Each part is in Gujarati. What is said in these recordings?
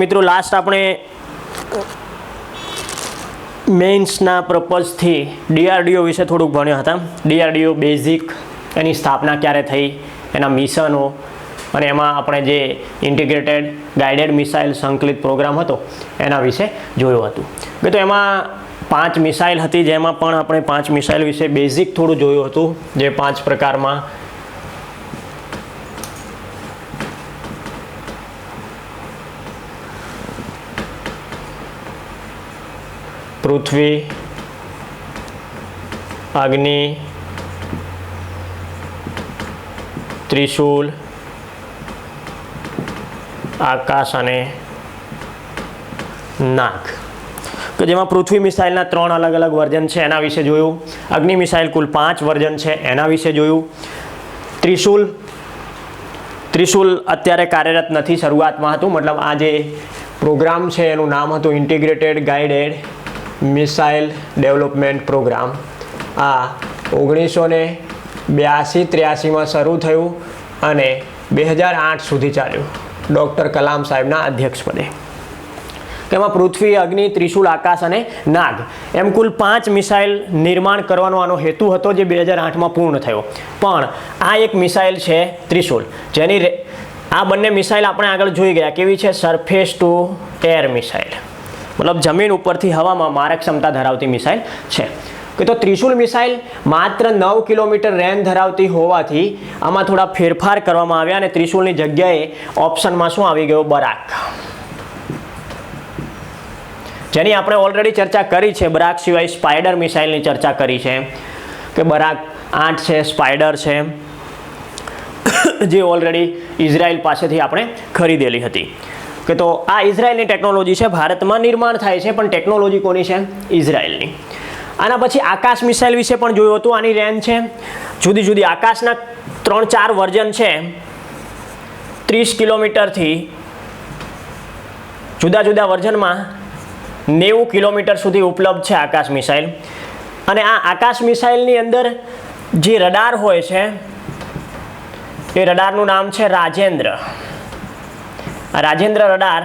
મિત્રો લાસ્ટ આપણે મેઇન્સના પર્પઝથી DRDO વિશે થોડુંક ભણ્યા હતા. DRDO બેઝિક, એની સ્થાપના ક્યારે થઈ, એના મિશનો, અને એમાં આપણે જે ઇન્ટિગ્રેટેડ ગાઇડેડ મિસાઇલ સંકલિત પ્રોગ્રામ હતો એના વિશે જોયું હતું. તો એમાં 5 મિસાઇલ હતી, જેમાં પણ આપણે 5 મિસાઇલ વિશે બેઝિક થોડું જોયું હતું. જે 5 પ્રકારમાં પૃથ્વી, અગ્નિ, ત્રિશૂલ, આકાશ અને નાગ. કે જેમાં પૃથ્વી મિસાઇલના 3 અલગ અલગ વર્ઝન છે એના વિશે જોયું. અગ્નિ મિસાઇલ કુલ 5 વર્ઝન છે એના વિશે જોયું. ત્રિશૂલ અત્યારે કાર્યરત નથી, શરૂઆતમાં હતું. મતલબ આ જે પ્રોગ્રામ છે એનું નામ હતું integrated guided missile development programme. આ 1982-83માં શરૂ થયું અને 2008 સુધી ચાલ્યું ડૉક્ટર કલામ સાહેબના અધ્યક્ષપદે. તેમાં પૃથ્વી, અગ્નિ, ત્રિશૂલ, આકાશ અને નાગ એમ કુલ 5 મિસાઇલ નિર્માણ કરવાનો આનો હેતુ હતો, જે 2008માં પૂર્ણ થયો. પણ આ એક મિસાઇલ છે ત્રિશૂલ, જેની આ બંને મિસાઇલ આપણે આગળ જોઈ ગયા કેવી છે, સરફેસ ટુ એર મિસાઇલ, મતલબ જમીન ઉપરથી હવામાં મારક ક્ષમતા ધરાવતી મિસાઇલ છે. તો ત્રિશૂલ મિસાઇલ માત્ર 9 કિલોમીટર રેન્જ ધરાવતી હોવાથી આમાં થોડા ફેરફાર કરવામાં આવ્યા અને ત્રિશૂલની જગ્યાએ ઓપ્શનમાં શું આવી ગયો, બરાક, જેની આપણે ઓલરેડી ચર્ચા કરી છે. બરાક સિવાય સ્પાઈડર મિસાઇલની ચર્ચા કરી છે કે બરાક 8 છે, સ્પાઈડર છે, જે ઓલરેડી ઇઝરાયલ પાસેથી આપણે ખરીદેલી હતી. કે તો આ ઇઝરાયલની ટેકનોલોજી છે, ભારતમાં નિર્માણ થાય છે પણ ટેકનોલોજી કોની છે, ઇઝરાયલની. આના પછી આકાશ મિસાઇલ વિશે પણ જોયું હતું. આની રેન્જ છે જુદી જુદી. આકાશના 3-4 વર્ઝન છે. 30 કિલોમીટરથી જુદા જુદા વર્ઝનમાં 90 કિલોમીટર સુધી ઉપલબ્ધ છે આકાશ મિસાઇલ. અને આ આકાશ મિસાઇલની અંદર જે રડાર હોય છે એ રડારનું નામ છે રાજેન્દ્ર. રાજેન્દ્ર રડાર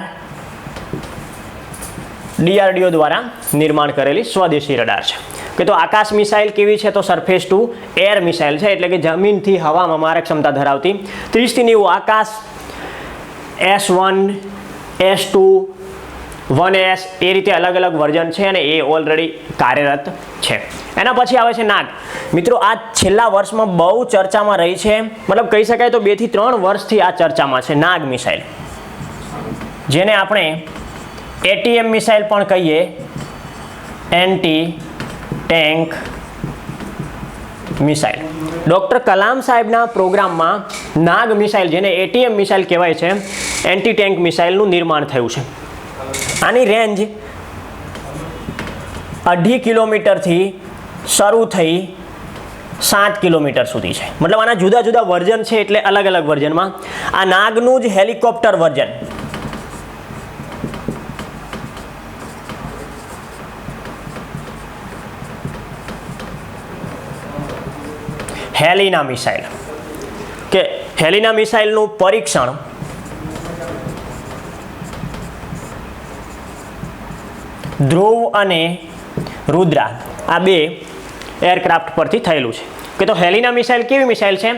DRDO દ્વારા નિર્માણ કરેલી સ્વદેશી રડાર છે. કે તો આકાશ મિસાઇલ કેવી છે, તો સરફેસ ટુ એર મિસાઇલ છે, એટલે કે જમીનથી હવામાં મારક ક્ષમતા ધરાવતી. 30 થી 90 આકાશ S1, S2, 1S એ રીતે અલગ અલગ વર્ઝન છે અને એ ઓલરેડી કાર્યરત છે. એના પછી આવે છે નાગ. મિત્રો આ છેલ્લા વર્ષમાં બહુ ચર્ચામાં રહી છે, મતલબ કહી શકાય તો 2 થી 3 વર્ષથી આ ચર્ચામાં છે નાગ મિસાઇલ, જેને આપણે ATM મિસાઇલ પણ કહીએ, anti tank missile. Doctor Kalam સાહેબના પ્રોગ્રામમાં નાગ મિસાઇલ, જેને ATM મિસાઇલ કહેવાય છે, એન્ટી ટેન્ક મિસાઇલનું નિર્માણ થયું છે. આની રેન્જ 2.5 કિલોમીટરથી શરૂ થઈ 7 કિલોમીટર સુધી છે. મતલબ આના જુદા જુદા વર્ઝન છે, એટલે અલગ અલગ વર્ઝનમાં. આ નાગનું જ હેલિકોપ્ટર વર્ઝન, હેલિના મિસાઇલ, કે હેલિના મિસાઇલનું પરીક્ષણ ધ્રુવ અને રુદ્રા આ 2 એરક્રાફ્ટ પરથી થયેલું છે. કે તો હેલિના મિસાઇલ કેવી મિસાઇલ છે,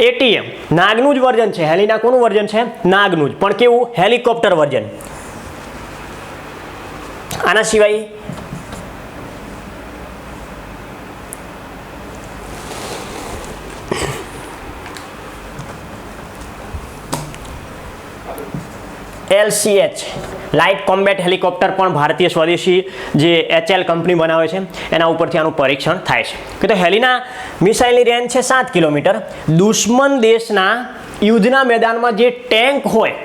ATM નાગનું જ વર્ઝન છે. હેલિના કોનું વર્ઝન છે, નાગનું જ, પણ કેવું, હેલિકોપ્ટર વર્ઝન. આના સિવાય LCH લાઇટ કોમ્બેટ હેલિકોપ્ટર પણ ભારતીય સ્વદેશી જે HL કંપની બનાવે છે એના ઉપરથી આનું પરીક્ષણ થાય છે. કે તો હેલિના મિસાઇલની રેન્જ છે 7 કિલોમીટર. દુશ્મન દેશના યુદ્ધના મેદાનમાં જે ટેન્ક હોય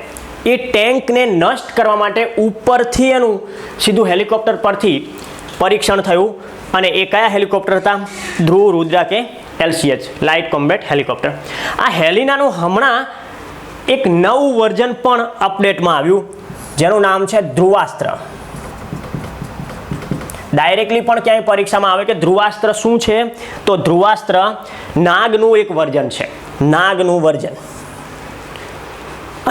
એ ટેન્કને નષ્ટ કરવા માટે ઉપરથી એનું સીધું હેલિકોપ્ટર પરથી પરીક્ષણ થયું. અને એ કયા હેલિકોપ્ટર હતા, ધ્રુવ, રુદ્રા કે LCH લાઇટ કોમ્બેટ હેલિકોપ્ટર. આ હેલિનાનું હમણાં એક નવું વર્ઝન પણ અપડેટમાં આવ્યું, જેનું નામ છે ધ્રુવાસ્ત્ર. ડાયરેક્ટલી પણ ક્યાંય પરીક્ષામાં આવે કે ધ્રુવાસ્ત્ર શું છે, તો ધ્રુવાસ્ત્ર નાગનું એક વર્ઝન છે, નાગનું વર્ઝન.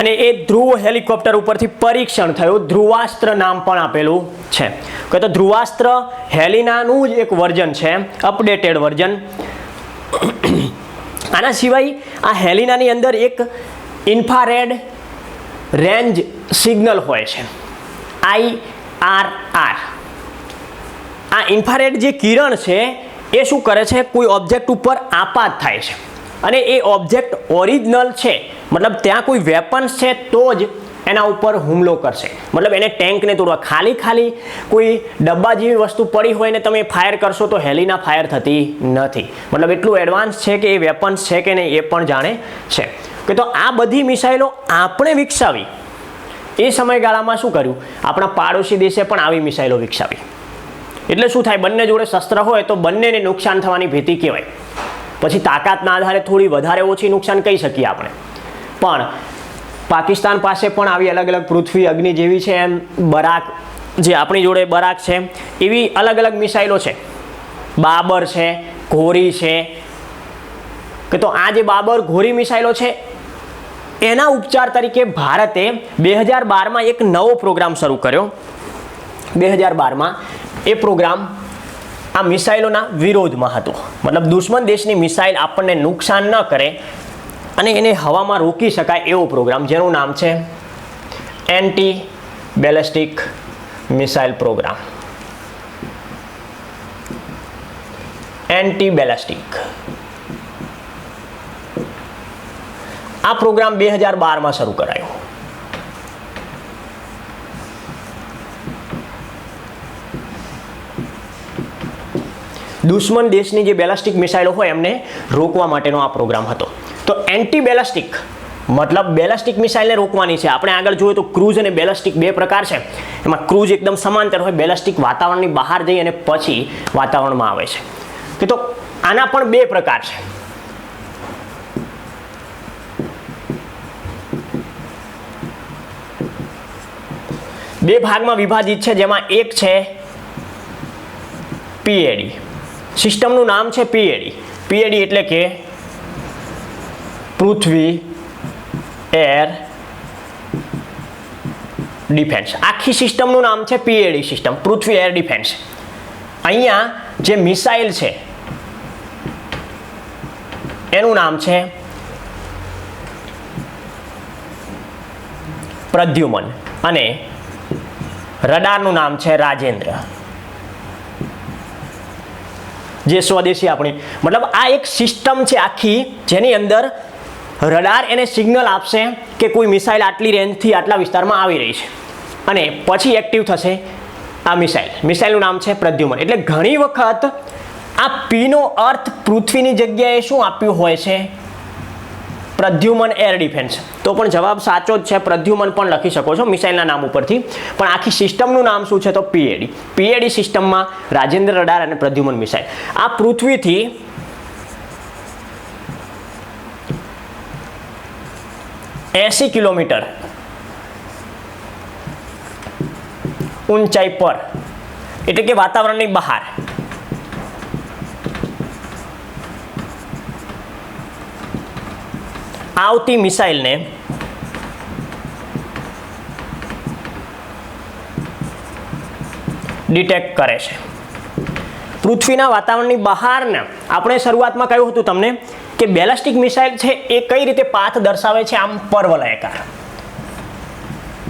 અને એ ધ્રુવ હેલિકોપ્ટર ઉપરથી પરીક્ષણ થયું. ધ્રુવાસ્ત્ર નામ પણ આપેલું છે. કે તો ધ્રુવાસ્ત્ર હેલિનાનું જ એક વર્ઝન છે, અપડેટેડ વર્ઝન. આના સિવાય આ હેલિનાની અંદર એક ઇન્ફ્રારેડ રેન્જ સિગ્નલ હોય છે, IRR. આ ઇન્ફ્રારેડ જે કિરણ છે એ શું કરે છે, કોઈ ઓબ્જેક્ટ ઉપર આપાત થાય છે અને એ ઓબ્જેક્ટ ઓરિજિનલ છે, મતલબ ત્યાં કોઈ વેપન્સ છે તો જ એના ઉપર હુમલો કરશે. મતલબ એને ટેન્કને તોડવા, ખાલી કોઈ ડબ્બા જેવી વસ્તુ પડી હોય ને તમે ફાયર કરશો તો હેલિના ફાયર થતી નથી. મતલબ એટલું એડવાન્સ છે કે એ વેપન્સ છે કે નહીં એ પણ જાણે છે. કે તો આ બધી મિસાઇલો આપણે વિકસાવી. એ સમયગાળામાં શું કર્યું, આપણા પાડોશી દેશે પણ આવી મિસાઇલો વિકસાવી. એટલે શું થાય, બંને જોડે શસ્ત્ર હોય તો બંનેને નુકસાન થવાની ભીતિ કહેવાય. પછી તાકાતના આધારે થોડી વધારે ઓછી નુકસાન કહી શકીએ આપણે. પણ પાકિસ્તાન પાસે પણ આવી અલગ અલગ પૃથ્વી અગ્નિ જેવી છે, એમ બરાક જે આપણી જોડે બરાક છે એવી અલગ અલગ મિસાઇલો છે. બાબર છે, ઘોરી છે. કે તો આ જે બાબર ઘોરી મિસાઇલો છે એના ઉપચાર તરીકે ભારતે 2012માં એક નવો પ્રોગ્રામ શરૂ કર્યો. 2012માં એ પ્રોગ્રામ આ મિસાઇલોના વિરોધમાં હતો. મતલબ દુશ્મન દેશની મિસાઇલ આપણને નુકસાન ન કરે અને એને હવામાં રોકી શકાય એવો પ્રોગ્રામ, જેનું નામ છે anti ballistic missile programme. Anti ballistic આ પ્રોગ્રામ 2012માં શરૂ કરાયો. દુશ્મન દેશની જે બેલાસ્ટિક મિસાઇલો હોય એમને રોકવા માટેનો આ પ્રોગ્રામ હતો. તો એન્ટી બેલાસ્ટિક મતલબ બેલાસ્ટિક મિસાઇલને રોકવાની છે. આપણે આગળ જોઈએ તો ક્રૂઝ અને બેલાસ્ટિક બે પ્રકાર છે. એમાં ક્રૂઝ એકદમ સમાંતર હોય, બેલાસ્ટિક વાતાવરણની બહાર જઈ અને પછી વાતાવરણમાં આવે છે. કે તો આના પણ બે પ્રકાર છે. બે ભાગમાં વિભાજિત છે, જેમાં એક છે PAD. સિસ્ટમનું નામ છે PAD. PAD એટલે કે પૃથ્વી એર ડિફેન્સ. આખી સિસ્ટમનું નામ છે PAD સિસ્ટમ, પૃથ્વી એર ડિફેન્સ. અહીંયા જે મિસાઇલ છે એનું નામ છે પ્રદ્યુમન અને રડારનું નામ છે રાજેન્દ્ર. જે સ્વદેશી આપણી મતલબ આ એક સિસ્ટમ છે આખી, જેની અંદર રડાર એને સિગ્નલ આપશે કે કોઈ મિસાઇલ આટલી રેન્જથી આટલા વિસ્તારમાં આવી રહી છે અને પછી એક્ટિવ થશે આ મિસાઇલનું નામ છે પ્રદ્યુમન. એટલે ઘણી વખત આ પીનો અર્થ પૃથ્વીની જગ્યાએ શું આપ્યું હોય છે, પ્રદ્યુમન એર ડિફેન્સ. તો પણ જવાબ સાચો જ છે, પ્રદ્યુમન પણ લખી શકો છો મિસાઇલના નામ ઉપરથી. પણ આખી સિસ્ટમનું નામ શું છે તો PAD. PAD સિસ્ટમમાં રાજેન્દ્ર રડાર અને પ્રદ્યુમન મિસાઇલ. આ પૃથ્વીથી 80 કિલોમીટર ઊંચાઈ પર, એટલે કે વાતાવરણની બહાર આવતી મિસાઇલને ડિટેક્ટ કરે છે. પૃથ્વીના વાતાવરણની બહારના આપણે શરૂઆતમાં કહ્યું હતું તમને કે બેલાસ્ટિક મિસાઇલ છે એ કઈ રીતે પાથ દર્શાવે છે, આમ પરવલયાકાર.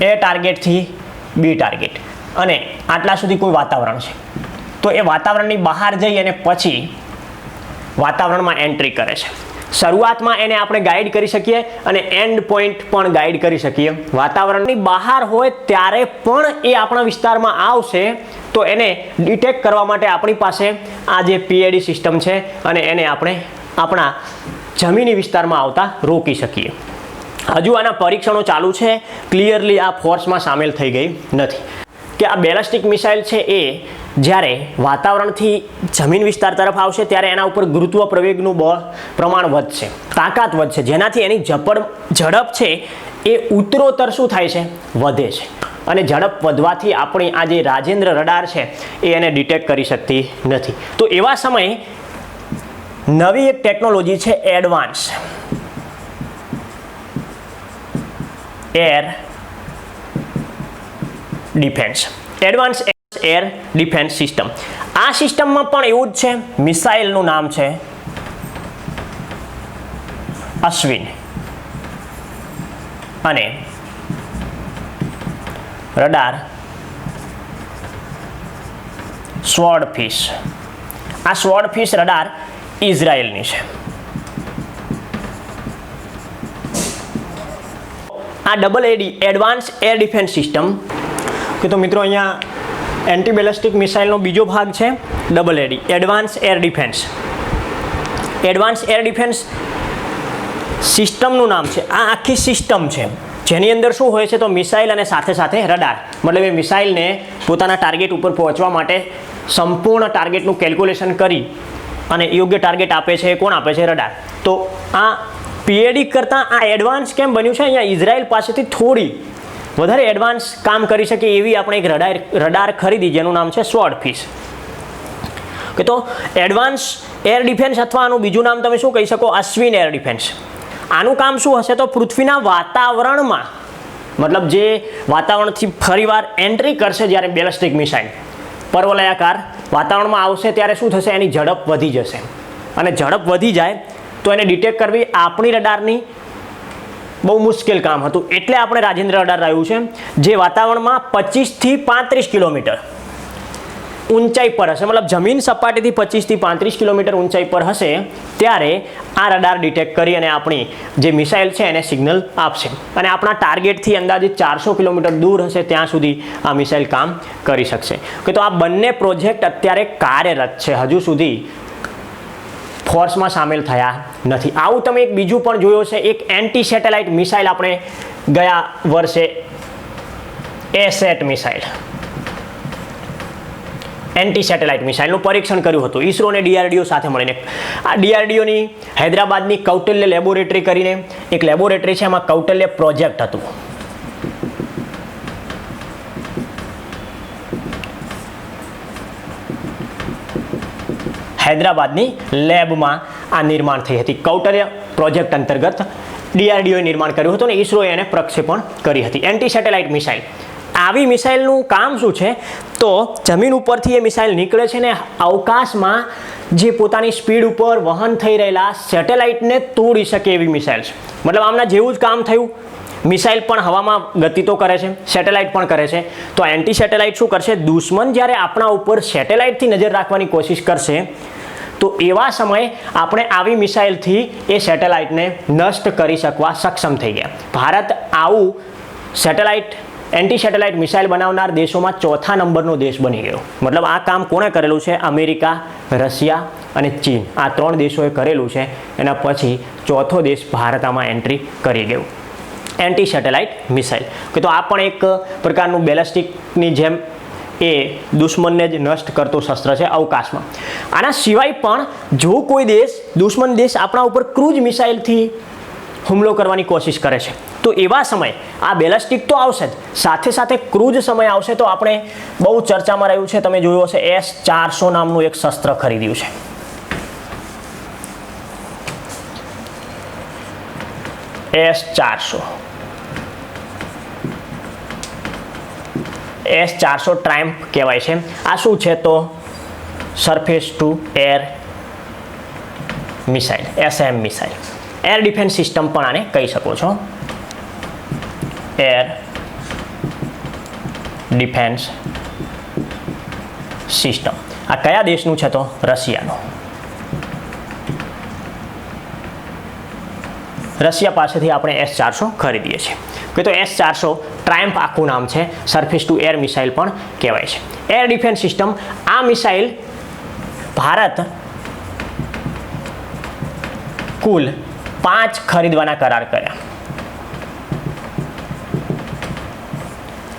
A ટાર્ગેટથી B ટાર્ગેટ અને આટલા સુધી કોઈ વાતાવરણ છે તો એ વાતાવરણની બહાર જઈ અને પછી વાતાવરણમાં એન્ટ્રી કરે છે. શરૂઆતમાં એને આપણે ગાઈડ કરી શકીએ અને એન્ડ પોઈન્ટ પણ ગાઈડ કરી શકીએ. વાતાવરણની બહાર હોય ત્યારે પણ એ આપણા વિસ્તારમાં આવશે તો એને ડિટેક્ટ કરવા માટે આપણી પાસે આ જે PAD સિસ્ટમ છે અને એને આપણે આપણા જમીની વિસ્તારમાં આવતા રોકી શકીએ. હજુ આના પરીક્ષણો ચાલુ છે, ક્લિયરલી આ ફોર્સમાં સામેલ થઈ ગઈ નથી. કે આ બેલાસ્ટિક મિસાઇલ છે એ જ્યારે વાતાવરણથી જમીન વિસ્તાર તરફ આવશે ત્યારે એના ઉપર ગુરુત્વ પ્રવેગનું પ્રમાણ વધશે, તાકાત વધશે, જેનાથી એની ઝડપ છે એ ઉત્તરોત્તર શું થાય છે, વધે છે. અને ઝડપ વધવાથી આપણી આ જે રાજેન્દ્ર રડાર છે એ એને ડિટેક્ટ કરી શકતી નથી. તો એવા સમયે નવી એક ટેકનોલોજી છે advance air defence, advance air defence system. આ સિસ્ટમમાં પણ એવું જ છે. મિસાઇલનું નામ છે અશ્વિન અને રડાર સ્વોર્ડફિશ. આ સ્વોર્ડફિશ રડાર ઇઝરાયલની છે. આ double AD advance air defence system કે તો મિત્રો અહીંયા એન્ટી બેલેસ્ટિક મિસાઇલનો બીજો ભાગ છે double AD advance air defence. Advance air defence સિસ્ટમનું નામ છે. આ આખી સિસ્ટમ છે જેની અંદર શું હોય છે તો મિસાઇલ અને સાથે સાથે રડાર, મતલબ એ મિસાઇલને પોતાના ટાર્ગેટ ઉપર પહોંચવા માટે સંપૂર્ણ ટાર્ગેટનું કેલ્ક્યુલેશન કરી અને યોગ્ય ટાર્ગેટ આપે છે. કોણ આપે છે? રડાર. તો આ પીએડી કરતાં આ એડવાન્સ કેમ બન્યું છે? અહીંયા ઇઝરાયલ પાસેથી થોડી વધારે એડવાન્સ કામ કરી શકે એવી આપણે એક રડાર ખરીદી જેનું નામ છે સ્વોર્ડફિશ. કે તો એડવાન્સ એર ડિફેન્સ અથવા આનું બીજું નામ તમે શું કહી શકો? Ashwin air defence. આનું કામ શું હશે તો પૃથ્વીના વાતાવરણમાં, મતલબ જે વાતાવરણથી ફરીવાર એન્ટ્રી કરશે જ્યારે બેલેસ્ટિક મિસાઇલ પર્વલયાકાર વાતાવરણમાં આવશે ત્યારે શું થશે? એની ઝડપ વધી જશે અને ઝડપ વધી જાય તો એને ડિટેક્ટ કરવી આપણી રડારની બહુ મુશ્કેલ કામ હતું. એટલે આપણે રાજેન્દ્ર રડાર રહ્યું છે જે વાતાવરણમાં 25થી 35 કિલોમીટર ઊંચાઈ પર હશે, મતલબ જમીન સપાટીથી 25થી 35 કિલોમીટર ઊંચાઈ પર હશે ત્યારે આ રડાર ડિટેક્ટ કરી અને આપણી જે મિસાઇલ છે એને સિગ્નલ આપશે અને આપણા ટાર્ગેટથી અંદાજિત 400 કિલોમીટર દૂર હશે ત્યાં સુધી આ મિસાઇલ કામ કરી શકશે. કે તો આ બંને પ્રોજેક્ટ અત્યારે કાર્યરત છે, હજુ સુધી ફોર્સમાં સામેલ થયા નથી. આવું તમે એક બીજું પણ જોયો છે, એક એન્ટી સેટેલાઇટ મિસાઇલ આપણે ગયા વર્ષે એસેટ મિસાઇલ, એન્ટી સેટેલાઇટ મિસાઇલનું પરીક્ષણ કર્યું હતું ઈસરો અને ડીઆરડીઓ સાથે મળીને. આ ડીઆરડીઓની હૈદરાબાદની કૌટિલ્ય લેબોરેટરી કરીને એક લેબોરેટરી છે, એમાં કૌટિલ્ય પ્રોજેક્ટ હતું. હૈદરાબાદની લેબમાં આ નિર્માણ થઈ હતી. કૌટિલ્ય પ્રોજેક્ટ અંતર્ગત ડીઆરડીઓએ નિર્માણ કર્યું હતું અને ઈસરોએ એને પ્રક્ષેપણ કરી હતી. એન્ટી સેટેલાઇટ મિસાઇલ, આવી મિસાઇલનું કામ શું છે તો જમીન ઉપરથી એ મિસાઇલ નીકળે છે ને અવકાશમાં જે પોતાની સ્પીડ ઉપર વહન થઈ રહેલા સેટેલાઇટને તોડી શકે એવી મિસાઇલ છે. મતલબ આમના જેવું જ કામ થયું. મિસાઇલ પણ હવામાં ગતિ તો કરે છે, સેટેલાઇટ પણ કરે છે. તો એન્ટી સેટેલાઇટ શું કરશે? દુશ્મન જ્યારે આપણા ઉપર સેટેલાઇટથી નજર રાખવાની કોશિશ કરશે તો એવા સમયે આપણે આવી મિસાઇલથી એ સેટેલાઇટને નષ્ટ કરી શકવા સક્ષમ થઈ ગયા. ભારત આવું સેટેલાઇટ એન્ટી સેટેલાઇટ મિસાઇલ બનાવનાર દેશોમાં 4થા નંબરનો દેશ બની ગયો. મતલબ આ કામ કોણે કરેલું છે? અમેરિકા, રશિયા અને ચીન, આ 3 દેશોએ કરેલું છે. એના પછી 4થો દેશ ભારત આમાં એન્ટ્રી કરી ગયું. એન્ટી સેટેલાઇટ મિસાઇલ કે તો આ પણ એક પ્રકારનું બેલેસ્ટિકની જેમ એ દુશ્મનને જ નષ્ટ કરતો શસ્ત્ર છે અવકાશમાં. આના સિવાય પણ જો કોઈ દેશ, દુશ્મન દેશ આપણા ઉપર ક્રૂઝ મિસાઇલથી હુમલો કરવાની કોશિશ કરે છે તો એવા સમયે આ બેલેસ્ટિક તો આવશે જ, સાથે સાથે ક્રૂઝ સમય આવશે તો આપણે બહુ ચર્ચામાં રહ્યું છે, તમે જોયું હશે S-400 નામનું એક શસ્ત્ર ખરીદ્યું છે. S-400 ટ્રાયમ્ફ કહેવાય છે. આ શું છે તો surface to air missile, SM missile. Air defence system પણ આને કહી શકો છો. Air defence system. આ કયા દેશનું છે તો રશિયાનું. રશિયા પાસેથી આપણે S-400 ખરીદીએ છીએ. કે તો S-400 ટ્રાયમ્ફ આખું નામ છે, સરફેસ ટુ એર મિસાઇલ પણ કહેવાય છે. એર ડિફેન્સ સિસ્ટમ, આ મિસાઇલ ભારત કુલ 5 ખરીદવાના કરાર કર્યા.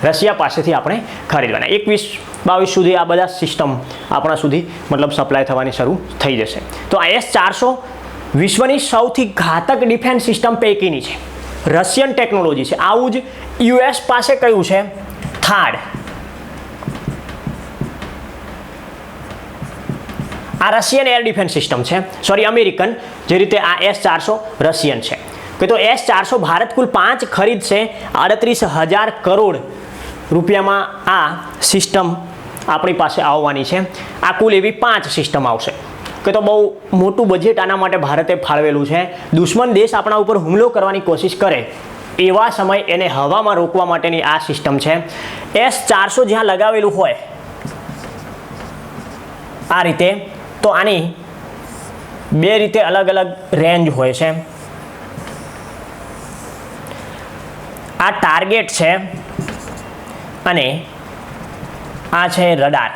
રશિયા પાસેથી આપણે ખરીદવાના 21-22 સુધી આ બધા સિસ્ટમ આપણા સુધી મતલબ સપ્લાય થવાની શરૂ થઈ જશે. તો આ S-400 વિશ્વની સૌથી ઘાતક ડિફેન્સ સિસ્ટમ પૈકીની છે. રશિયન ટેકનોલોજી છે. આવું જ US પાસે કયું છે? થાડ. આ રશિયન એર ડિફેન્સ સિસ્ટમ છે, સોરી અમેરિકન. જે રીતે આ S-400 રશિયન છે. કે તો S-400 ભારત કુલ 5 ખરીદશે 38,000 કરોડ રૂપિયામાં આ સિસ્ટમ આપણી પાસે આવવાની છે. આ કુલ એવી 5 સિસ્ટમ આવશે કે તો બહુ મોટું બજેટ આના માટે ભારતે ફાળવેલું છે. દુશ્મન દેશ આપણા ઉપર હુમલો કરવાની કોશિશ કરે એવા સમય એને હવામાં રોકવા માટેની આ સિસ્ટમ છે. S-400 જ્યાં લગાવેલું હોય આ રીતે, તો આની બે રીતે અલગ અલગ રેન્જ હોય છે. આ ટાર્ગેટ છે અને આ છે રડાર.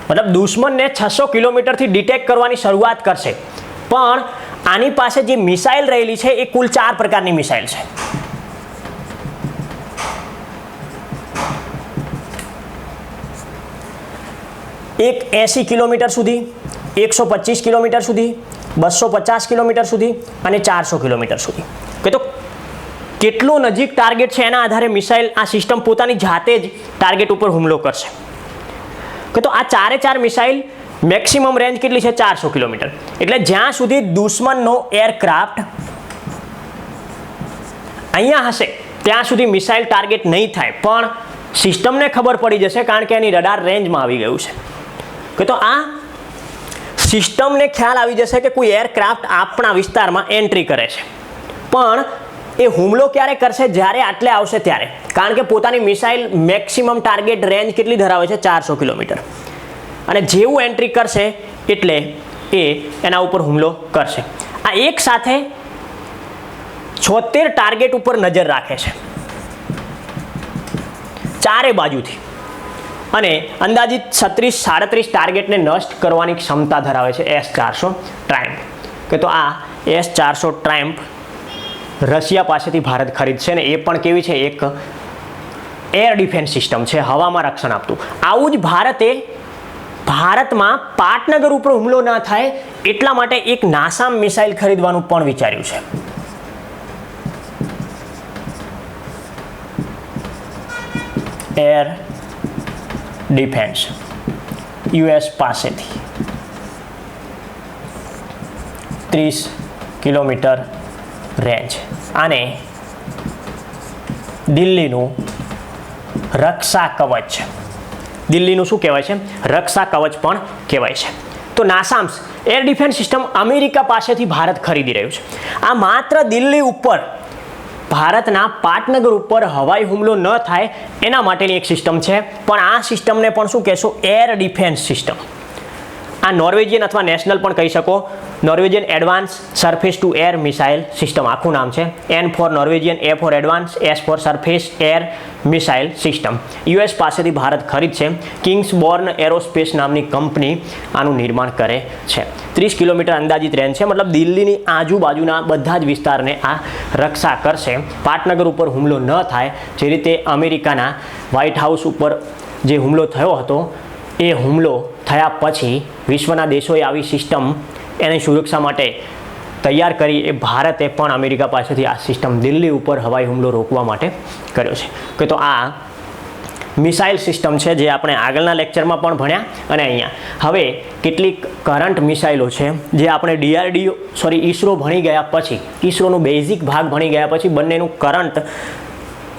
મતલબ દુશ્મનને 600 કિલોમીટરથી ડિટેક્ટ કરવાની શરૂઆત કરશે, પણ આની પાસે જે મિસાઇલ રહેલી છે એ કુલ 4 પ્રકારની મિસાઇલ છે. એક 80 કિલોમીટર સુધી, 125 કિલોમીટર સુધી, 250 કિલોમીટર સુધી અને 400 કિલોમીટર સુધી. કે તો કેટલો નજીક ટાર્ગેટ છે એના આધારે મિસાઇલ આ સિસ્ટમ પોતાની જાતે જ ટાર્ગેટ ઉપર હુમલો કરશે. કે તો આ 4 મિસાઇલ મેક્સિમમ રેન્જ કેટલી છે? 400 કિલોમીટર. એટલે જ્યાં સુધી દુશ્મનનો એરક્રાફ્ટ અહીંયા હશે ત્યાં સુધી મિસાઇલ ટાર્ગેટ નહીં થાય, પણ સિસ્ટમને ખબર પડી જશે કારણ કે એની રડાર રેન્જમાં આવી ગયું છે. કે તો આ સિસ્ટમને ખ્યાલ આવી જશે કે કોઈ એરક્રાફ્ટ આપણા વિસ્તારમાં એન્ટ્રી કરે છે, પણ એ હુમલો ક્યારે કરશે? જ્યારે આટલે આવશે ત્યારે, કારણ કે પોતાની મિસાઇલ મેક્સિમમ ટાર્ગેટ રેન્જ કેટલી ધરાવે છે? 400 કિલોમીટર. અને જેવું એન્ટ્રી કરશે એટલે એ એના ઉપર હુમલો કરશે. આ એક સાથે 76 ટાર્ગેટ ઉપર નજર રાખે છે ચારે બાજુથી, અને અંદાજિત 36-37 ટાર્ગેટને નષ્ટ કરવાની ક્ષમતા ધરાવે છે S-400 ટ્રાયમ્ફ. કે તો આ S-400 ટ્રાયમ્ફ રશિયા પાસેથી ભારત ખરીદશે ને એ પણ કેવી છે? એક એર ડિફેન્સ સિસ્ટમ છે, હવામાં રક્ષણ આપતું. આવું જ ભારતમાં પાટનગર ઉપર હુમલો ના થાય એટલા માટે એક નાસામ મિસાઇલ ખરીદવાનું પણ વિચાર્યું છે. એર ડિફેન્સ US પાસેથી 30 કિલોમીટર રેન્જ, અને દિલ્હીનું રક્ષા કવચ. દિલ્હીનું શું કહેવાય છે? રક્ષા કવચ પણ કહેવાય છે. તો નાસામ્સ એર ડિફેન્સ સિસ્ટમ અમેરિકા પાસેથી ભારત ખરીદી રહ્યું છે. આ માત્ર દિલ્હી ઉપર, ભારતના પાટનગર ઉપર હવાઈ હુમલો ન થાય એના માટેની એક સિસ્ટમ છે, પણ આ સિસ્ટમને પણ શું કહેશો? Air defence system. આ નોર્વેજિયન અથવા નેશનલ પણ કહી શકો. Norwegian advance surface to air missile system આખું નામ છે. N for Norwegian, A for advance, S for surface air missile system. US પાસેથી ભારત ખરીદશે. કિંગ્સબોર્ન એરોસ્પેસ નામની કંપની આનું નિર્માણ કરે છે. 30 કિલોમીટર અંદાજિત રેન્જ છે, મતલબ દિલ્હીની આજુબાજુના બધા જ વિસ્તારને આ રક્ષા કરશે. પાટનગર ઉપર હુમલો ન થાય, જે રીતે અમેરિકાના વ્હાઇટ હાઉસ ઉપર જે હુમલો થયો હતો એ હુમલો થયા પછી વિશ્વના દેશોએ આવી સિસ્ટમ એની સુરક્ષા માટે તૈયાર કરી. એ ભારતે પણ અમેરિકા પાસેથી આ સિસ્ટમ દિલ્હી ઉપર હવાઈ હુમલો રોકવા માટે કર્યો છે. કે તો આ મિસાઇલ સિસ્ટમ છે જે આપણે આગળના લેક્ચરમાં પણ ભણ્યા, અને અહીંયા હવે કેટલીક કરંટ મિસાઇલો છે જે આપણે ISRO ભણી ગયા પછી, ISROનું બેઝિક ભાગ ભણી ગયા પછી બંનેનું કરંટ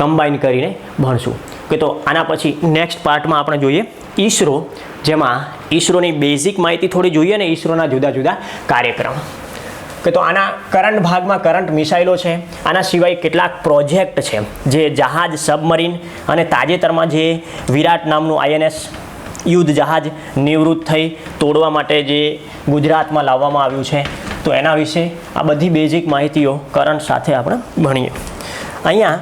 કમ્બાઈન કરીને ભણશું. કે તો આના પછી નેક્સ્ટ પાર્ટમાં આપણે જોઈએ ISRO, જેમાં ISROની બેઝિક માહિતી થોડી જોઈએ ને ISROના જુદા જુદા કાર્યક્રમ. કે તો આના કરંટ ભાગમાં કરંટ મિસાઇલો છે. આના સિવાય કેટલાક પ્રોજેક્ટ છે જે જહાજ, સબમરીન, અને તાજેતરમાં જે વિરાટ નામનું INS યુદ્ધ જહાજ નિવૃત્ત થઈ તોડવા માટે જે ગુજરાતમાં લાવવામાં આવ્યું છે, તો એના વિશે આ બધી બેઝિક માહિતીઓ કરંટ સાથે આપણે ભણીએ. અહીંયા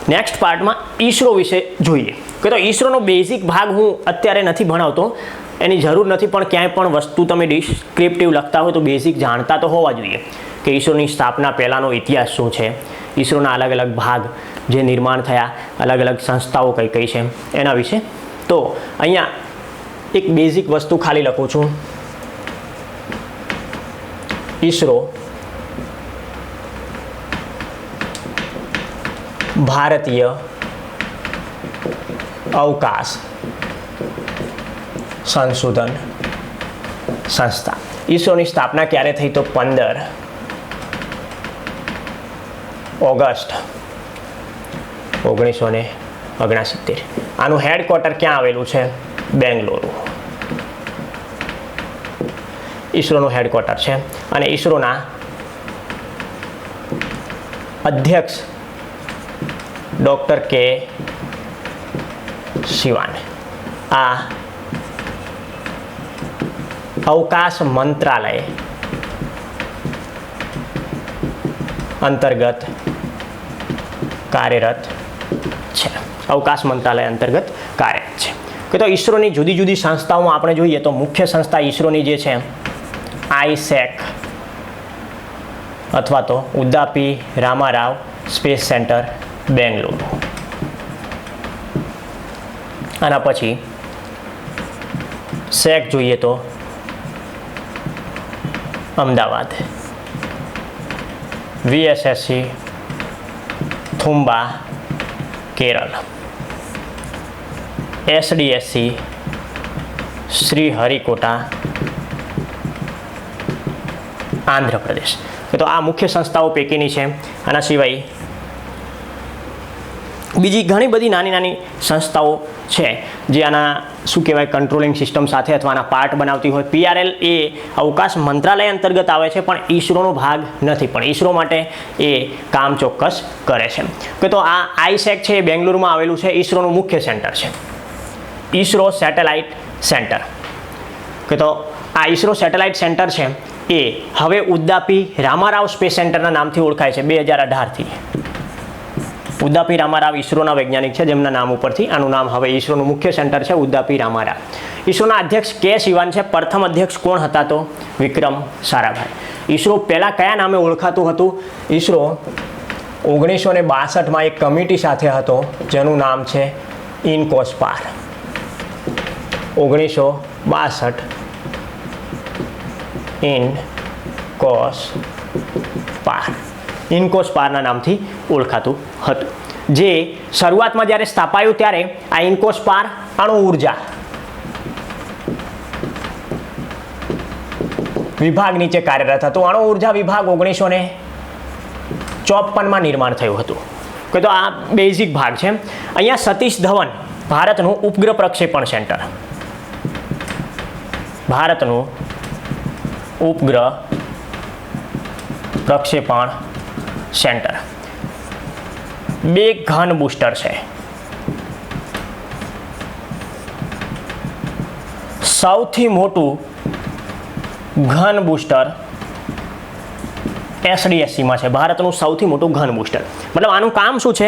નેક્સ્ટ પાર્ટમાં ISRO વિશે જોઈએ. કે તો ISROનો બેઝિક ભાગ હું અત્યારે નથી ભણાવતો, એની જરૂર નથી, પણ ક્યાંય પણ વસ્તુ તમે ડિસ્ક્રિપ્ટિવ લખતા હોય તો બેઝિક જાણતા તો હોવા જોઈએ કે ISROની સ્થાપના પહેલાંનો ઇતિહાસ શું છે, ISROના અલગ અલગ ભાગ જે નિર્માણ થયા, અલગ અલગ સંસ્થાઓ કઈ કઈ છે એના વિશે. તો અહીંયા એક બેઝિક વસ્તુ ખાલી લખું છું. ISRO ભારતીય અવકાશ સંશોધન સંસ્થા. ઈસરોની સ્થાપના ક્યારે થઈ? તો 15 ઓગસ્ટ 1969. આનું હેડક્વાર્ટર ક્યાં આવેલું છે? બેંગલુરુ. ઈસરોનું હેડક્વાર્ટર છે. અને ઈસરોના અધ્યક્ષ ડૉક્ટર કે શિવાન. આ અવકાશ મંત્રાલય અંતર્ગત કાર્યરત છે. અવકાશ મંત્રાલય અંતર્ગત કાર્યરત છે. કે તો ઈસરોની જુદી જુદી સંસ્થાઓમાં આપણે જોઈએ તો મુખ્ય સંસ્થા ઈસરોની જે છે આઈસેક અથવા તો ઉદાપી રામારાવ સ્પેસ સેન્ટર બેંગલુરુ. આના પછી સેક જોઈએ તો અમદાવાદ. VSSC થુંબા કેરળ. SDSC શ્રીહરિકોટા આંધ્રપ્રદેશ. તો આ મુખ્ય સંસ્થાઓ પૈકીની છે. આના સિવાય બીજી ઘણી બધી નાની નાની સંસ્થાઓ છે જે આના શું કહેવાય કંટ્રોલિંગ સિસ્ટમ સાથે અથવા આના પાર્ટ બનાવતી હોય. PRL એ અવકાશ મંત્રાલય અંતર્ગત આવે છે પણ ઈસરોનો ભાગ નથી, પણ ઈસરો માટે એ કામ ચોક્કસ કરે છે. કે તો આ આઈસેક છે એ બેંગલુરુમાં આવેલું છે. ઈસરોનું મુખ્ય સેન્ટર છે ઈસરો સેટેલાઇટ સેન્ટર. કે તો આ ઈસરો સેટેલાઇટ સેન્ટર છે એ હવે ઉદાપી રામારાવ સ્પેસ સેન્ટરના નામથી ઓળખાય છે 2018થી. ઉદાપી રામારાવ ઈસરોના વૈજ્ઞાનિક છે જેમના નામ ઉપરથી આનું નામ હવે ઈસરોનું મુખ્ય સેન્ટર છે ઉદાપી રામારાવ. ઈસરોના અધ્યક્ષ કે શિવાન છે. પ્રથમ અધ્યક્ષ કોણ હતા? તો વિક્રમ સારાભાઈ. ઈસરો પહેલાં કયા નામે ઓળખાતું હતું? ઈસરો 1962માં એક કમિટી સાથે હતો જેનું નામ છે ઇનકોસ્પાર. 1962 ઇનકોસ્પારના નામથી ઓળખાતું હતું. જે શરૂઆતમાં જ્યારે સ્થાપાયું ત્યારે આ ઇનકોસ્પાર અણુ ઉર્જા વિભાગ નીચે કાર્યરત હતું. અણુ ઉર્જા વિભાગ 1954માં નિર્માણ થયું હતું. કે તો આ બેઝિક ભાગ છે. અહીંયા સતીશ ધવન ભારતનું ઉપગ્રહ પ્રક્ષેપણ સેન્ટર. ભારતનું ઉપગ્રહ પ્રક્ષેપણ સેન્ટર. 2 ઘન બૂસ્ટર છે. સૌથી મોટું ઘન બૂસ્ટર SDSCમાં છે. ભારતનું સૌથી મોટું ઘન બૂસ્ટર. મતલબ આનું કામ શું છે?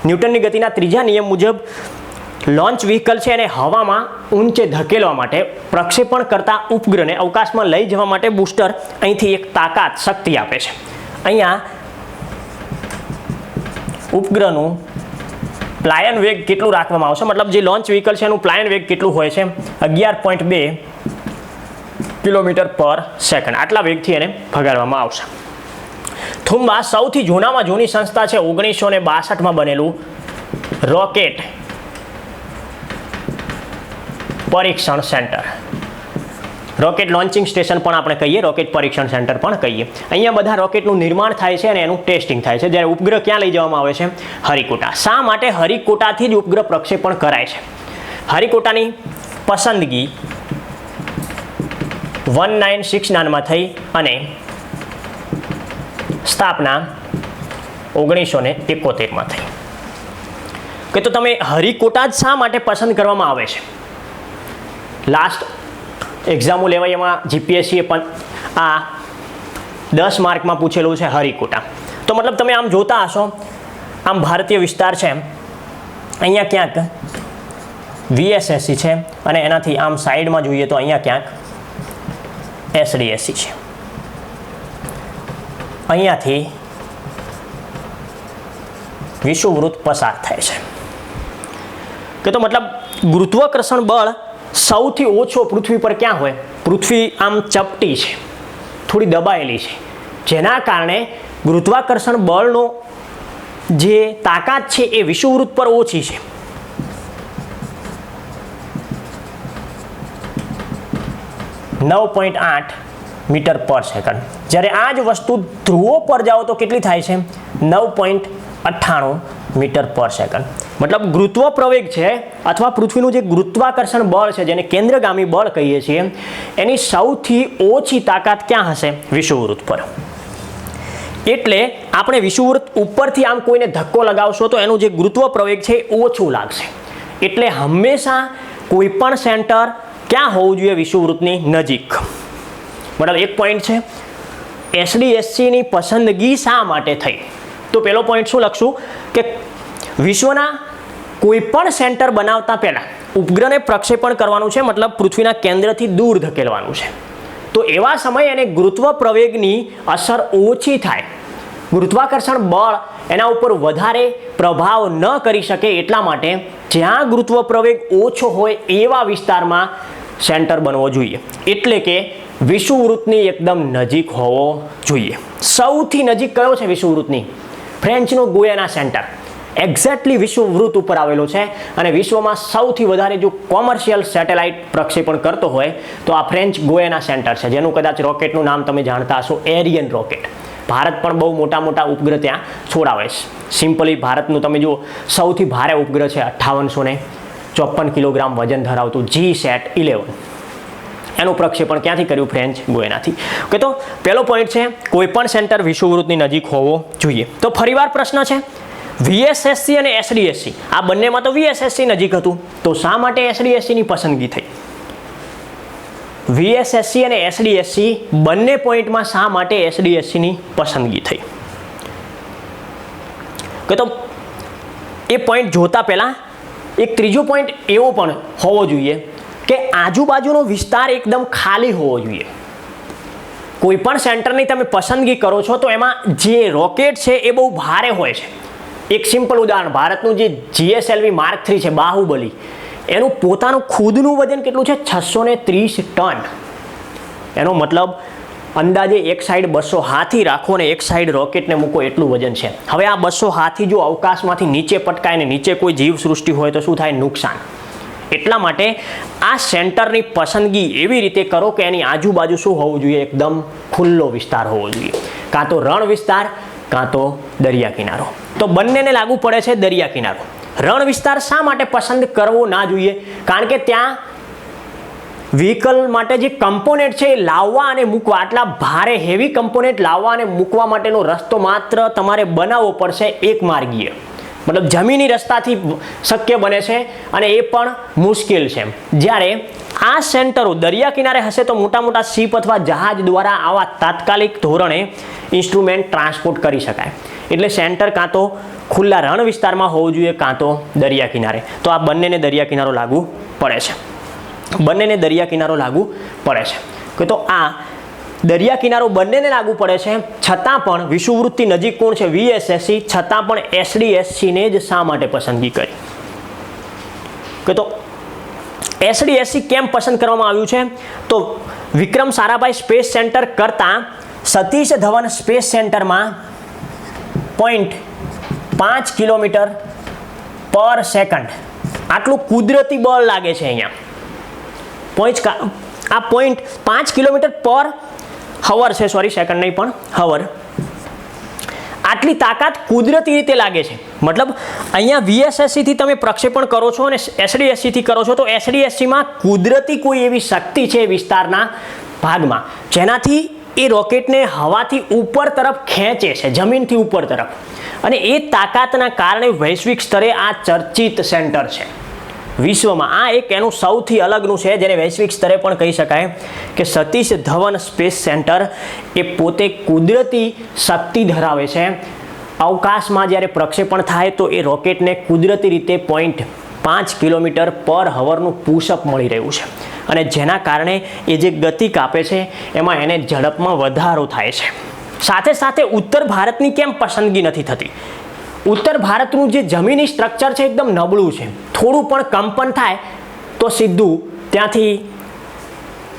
ન્યૂટનની ગતિના ત્રીજા નિયમ મુજબ લોન્ચ વ્હીકલ છે એને હવામાં ઊંચે ધકેલવા માટે પ્રક્ષેપણ કરતા ઉપગ્રહને અવકાશમાં લઈ જવા માટે બૂસ્ટર અહીંથી એક તાકાત શક્તિ આપે છે. અહીંયા ઉપગ્રહનું પ્લાયન વેગ કેટલું રાખવામાં આવશે? મતલબ જે લોન્ચ વ્હીકલ છે એનું પ્લાયન વેગ કેટલું હોય છે? 11.2 કિલોમીટર/સેકન્ડ. આટલા વેગથી એને ભગાડવામાં આવશે. થુંબા સૌથી જૂનામાં જૂની સંસ્થા છે. 1962માં બનેલું રોકેટ પરીક્ષણ સેન્ટર. રોકેટ લોન્ચિંગ સ્ટેશન પણ આપણે કહીએ, રોકેટ પરીક્ષણ સેન્ટર પણ કહીએ. અહીંયા બધા રોકેટનું નિર્માણ થાય છે અને એનું ટેસ્ટિંગ થાય છે. જ્યારે ઉપગ્રહ ક્યાં લઈ જવામાં આવે છે? હરિકોટા. શા માટે હરિકોટાથી જ ઉપગ્રહ પ્રક્ષેપણ કરાય છે? હરિકોટાની પસંદગી 1969માં થઈ અને સ્થાપના 1971માં થઈ. કે તો તમે હરિકોટા જ શા માટે પસંદ કરવામાં આવે છે? લાસ્ટ એક્ઝામો લેવાય એમાં GPSCએ પણ આ 10 માર્કમાં પૂછેલું છે હરિકોટા. તો મતલબ તમે આમ જોતા હશો, આમ ભારતીય વિસ્તાર છે, અહીંયા ક્યાંક VSSC છે અને એનાથી આમ સાઈડમાં જોઈએ તો અહીંયા ક્યાંક SDSC છે. અહીંયાથી વિષુવવૃત્ત પસાર થાય છે. કે તો મતલબ ગુરુત્વાકર્ષણ બળ સૌથી ઓછો પૃથ્વી પર ક્યાં હોય? પૃથ્વી આમ ચપટી છે, થોડી દબાયેલી છે, જેના કારણે ગુરુત્વાકર્ષણ બળનો જે તાકાત છે એ વિષુવવૃત્ત પર ઓછી છે. મીટર પર સેકન્ડ. જ્યારે આ જ વસ્તુ ધ્રુવો પર જાઓ તો કેટલી થાય છે? 9.98 મીટર પર સેકન્ડ. મતલબ ગુરુત્વ પ્રવેગ છે અથવા પૃથ્વીનું જે ગુરુત્વાકર્ષણ બળ છે, જેને કેન્દ્રગામી બળ કહીએ છીએ, એની સૌથી ઓછી તાકાત ક્યાં હશે? વિષુવવૃત્ત પર. એટલે આપણે વિષુવવૃત્ત ઉપરથી આમ કોઈને ધક્કો લગાવશો તો એનું જે ગુરુત્વ પ્રવેગ છે એ ઓછું લાગશે. એટલે હંમેશા કોઈ પણ સેન્ટર ક્યાં હોવું જોઈએ? વિષુવવૃત્તની નજીક. બરાબર, એક પોઈન્ટ છે. એસડીએસસીની પસંદગી શા માટે થઈ? તો પહેલો પોઈન્ટ શું લખશું કે વિશ્વના કોઈ પણ સેન્ટર બનાવતા પહેલા ઉપગ્રહને પ્રક્ષેપણ કરવાનું છે, મતલબ પૃથ્વીના કેન્દ્રથી દૂર ધકેલવાનું છે. તો એવા સમયે એને ગુરુત્વ પ્રવેગની અસર ઓછી થાય, ગુરુત્વાકર્ષણ બળ એના ઉપર વધારે પ્રભાવ ન કરી શકે, એટલા માટે જ્યાં ગુરુત્વ પ્રવેગ ઓછો હોય એવા વિસ્તારમાં સેન્ટર બનવો જોઈએ. એટલે કે વિષુવવૃત્તની એકદમ નજીક હોવો જોઈએ. સૌથી નજીક કયો છે વિષુવવૃત્તની? ફ્રેન્ચનો ગુયાના સેન્ટર એક્ઝેક્ટલી વિષુવવૃત્ત ઉપર આવેલો છે. અને વિશ્વમાં સૌથી વધારે જો કોમર્શિયલ સેટેલાઇટ પ્રક્ષેપણ કરતો હોય તો આ ફ્રેન્ચ ગુયાના સેન્ટર છે, જેનું કદાચ રોકેટનું નામ તમે જાણતા હશો, એરિયન રોકેટ. ભારત પણ બહુ મોટા મોટા ઉપગ્રહ ત્યાં છોડાવે છે. સિમ્પલી ભારતનું તમે જુઓ, સૌથી ભારે ઉપગ્રહ છે 5854 કિલોગ્રામ વજન ધરાવતું GSAT-11. એનું પ્રક્ષેપણ ક્યાંથી કર્યું? ફ્રેન્ચ ગુયાનાથી. ઓકે, તો પહેલો પોઈન્ટ છે કોઈ પણ સેન્ટર વિષુવવૃત્તની નજીક હોવો જોઈએ. તો ફરીવાર પ્રશ્ન છે, VSSC અને SDSC, આ બંનેમાં તો VSSC નજીક હતું, તો શા માટે SDSCની પસંદગી થઈ? VSSC અને SDSC બંને પોઈન્ટમાં શા માટે SDSCની પસંદગી થઈ? કે તો એ પોઈન્ટ જોતા પહેલા એક ત્રીજો પોઈન્ટ એવો પણ હોવો જોઈએ કે આજુબાજુનો વિસ્તાર એકદમ ખાલી હોવો જોઈએ. કોઈ પણ સેન્ટરની તમે પસંદગી કરો છો તો એમાં જે રોકેટ છે એ બહુ ભારે હોય છે. એક સિમ્પલ ઉદાહરણ, ભારતનું જે GSLV Mark 3 છે, બાહુબલી, એનું પોતાનું ખુદનું વજન કેટલું છે? 630 ટન. એનો મતલબ અંદાજે એક સાઈડ 200 હાથી રાખો અને એક સાઈડ રોકેટને મૂકો, એટલું વજન છે. હવે આ 200 હાથી જો અવકાશમાંથી નીચે પટકાય ને નીચે કોઈ જીવસૃષ્ટિ હોય તો શું થાય? નુકસાન. એટલા માટે આ સેન્ટરની પસંદગી એવી રીતે કરો કે એની આજુબાજુ શું હોવું જોઈએ? એકદમ ખુલ્લો વિસ્તાર હોવો જોઈએ, કાં તો રણ વિસ્તાર કાં તો દરિયા કિનારો. તો બંનેને લાગુ પડે છે દરિયા કિનારો. રણ વિસ્તાર શા માટે પસંદ કરવો ના જોઈએ? કારણ કે ત્યાં વ્હીકલ માટે જે કમ્પોનેન્ટ છે એ લાવવા અને મૂકવા, આટલા ભારે હેવી કમ્પોનેન્ટ લાવવા અને મૂકવા માટેનો રસ્તો માત્ર તમારે બનાવવો પડશે એક માર્ગીય, મતલબ જમીની રસ્તાથી શક્ય બને છે અને એ પણ મુશ્કેલ છે. જ્યારે આ સેન્ટરો દરિયા કિનારે હશે તો મોટા મોટા શિપ અથવા જહાજ દ્વારા આવા તાત્કાલિક ધોરણે ઇન્સ્ટ્રુમેન્ટ ટ્રાન્સપોર્ટ કરી શકાય. એટલે સેન્ટર કાં તો ખુલ્લા રણ વિસ્તારમાં હોવું જોઈએ કાં તો દરિયા કિનારે. તો આ બંનેને દરિયા કિનારો લાગુ પડે છે. બંનેને દરિયા કિનારો લાગુ પડે છે. કે તો આ દરિયા કિનારો બંનેને લાગુ પડે છે, છતાં પણ વિષુવવૃત્તની નજીક કોણ છે? VSSC. છતાં પણ SDSCને જ શા માટે પસંદગી કરી? કે તો SDSC કેમ પસંદ કરવામાં આવ્યું છે? તો વિક્રમ સારાભાઈ સ્પેસ સેન્ટર કરતાં સતીશ ધવન સ્પેસ સેન્ટરમાં 0.5 કિલોમીટર પર સેકન્ડ આટલું કુદરતી બળ લાગે છે અહીંયા. આ 0.5 કિલોમીટર પર હવર છે, સોરી સેકન્ડ નહીં પણ હવર. આટલી તાકાત કુદરતી રીતે લાગે છે. મતલબ અહીંયા VSSC થી તમે પ્રક્ષેપણ કરો છો અને SDSC થી કરો છો તો SDSCમાં કુદરતી કોઈ એવી શક્તિ છે વિસ્તારના ભાગમાં જેનાથી એ રોકેટને હવાથી ઉપર તરફ ખેંચે છે, જમીનથી ઉપર તરફ. અને એ તાકાતના કારણે વૈશ્વિક સ્તરે આ ચર્ચિત સેન્ટર છે વિશ્વમાં. આ એક એનું સૌથી અલગનું છે જેને વૈશ્વિક સ્તરે પણ કહી શકાય કે સતીશ ધવન સ્પેસ સેન્ટર એ પોતે કુદરતી શક્તિ ધરાવે છે. અવકાશમાં જ્યારે પ્રક્ષેપણ થાય તો એ રોકેટને કુદરતી રીતે 0.5 કિલોમીટર પર હવરનું પુશઅપ મળી રહ્યું છે અને જેના કારણે એ જે ગતિ કાપે છે એમાં એને ઝડપમાં વધારો થાય છે. સાથે સાથે ઉત્તર ભારતની કેમ પસંદગી નથી થતી? ઉત્તર ભારતનું જે જમીની સ્ટ્રક્ચર છે એકદમ નબળું છે. થોડું પણ કંપન થાય તો સીધું ત્યાંથી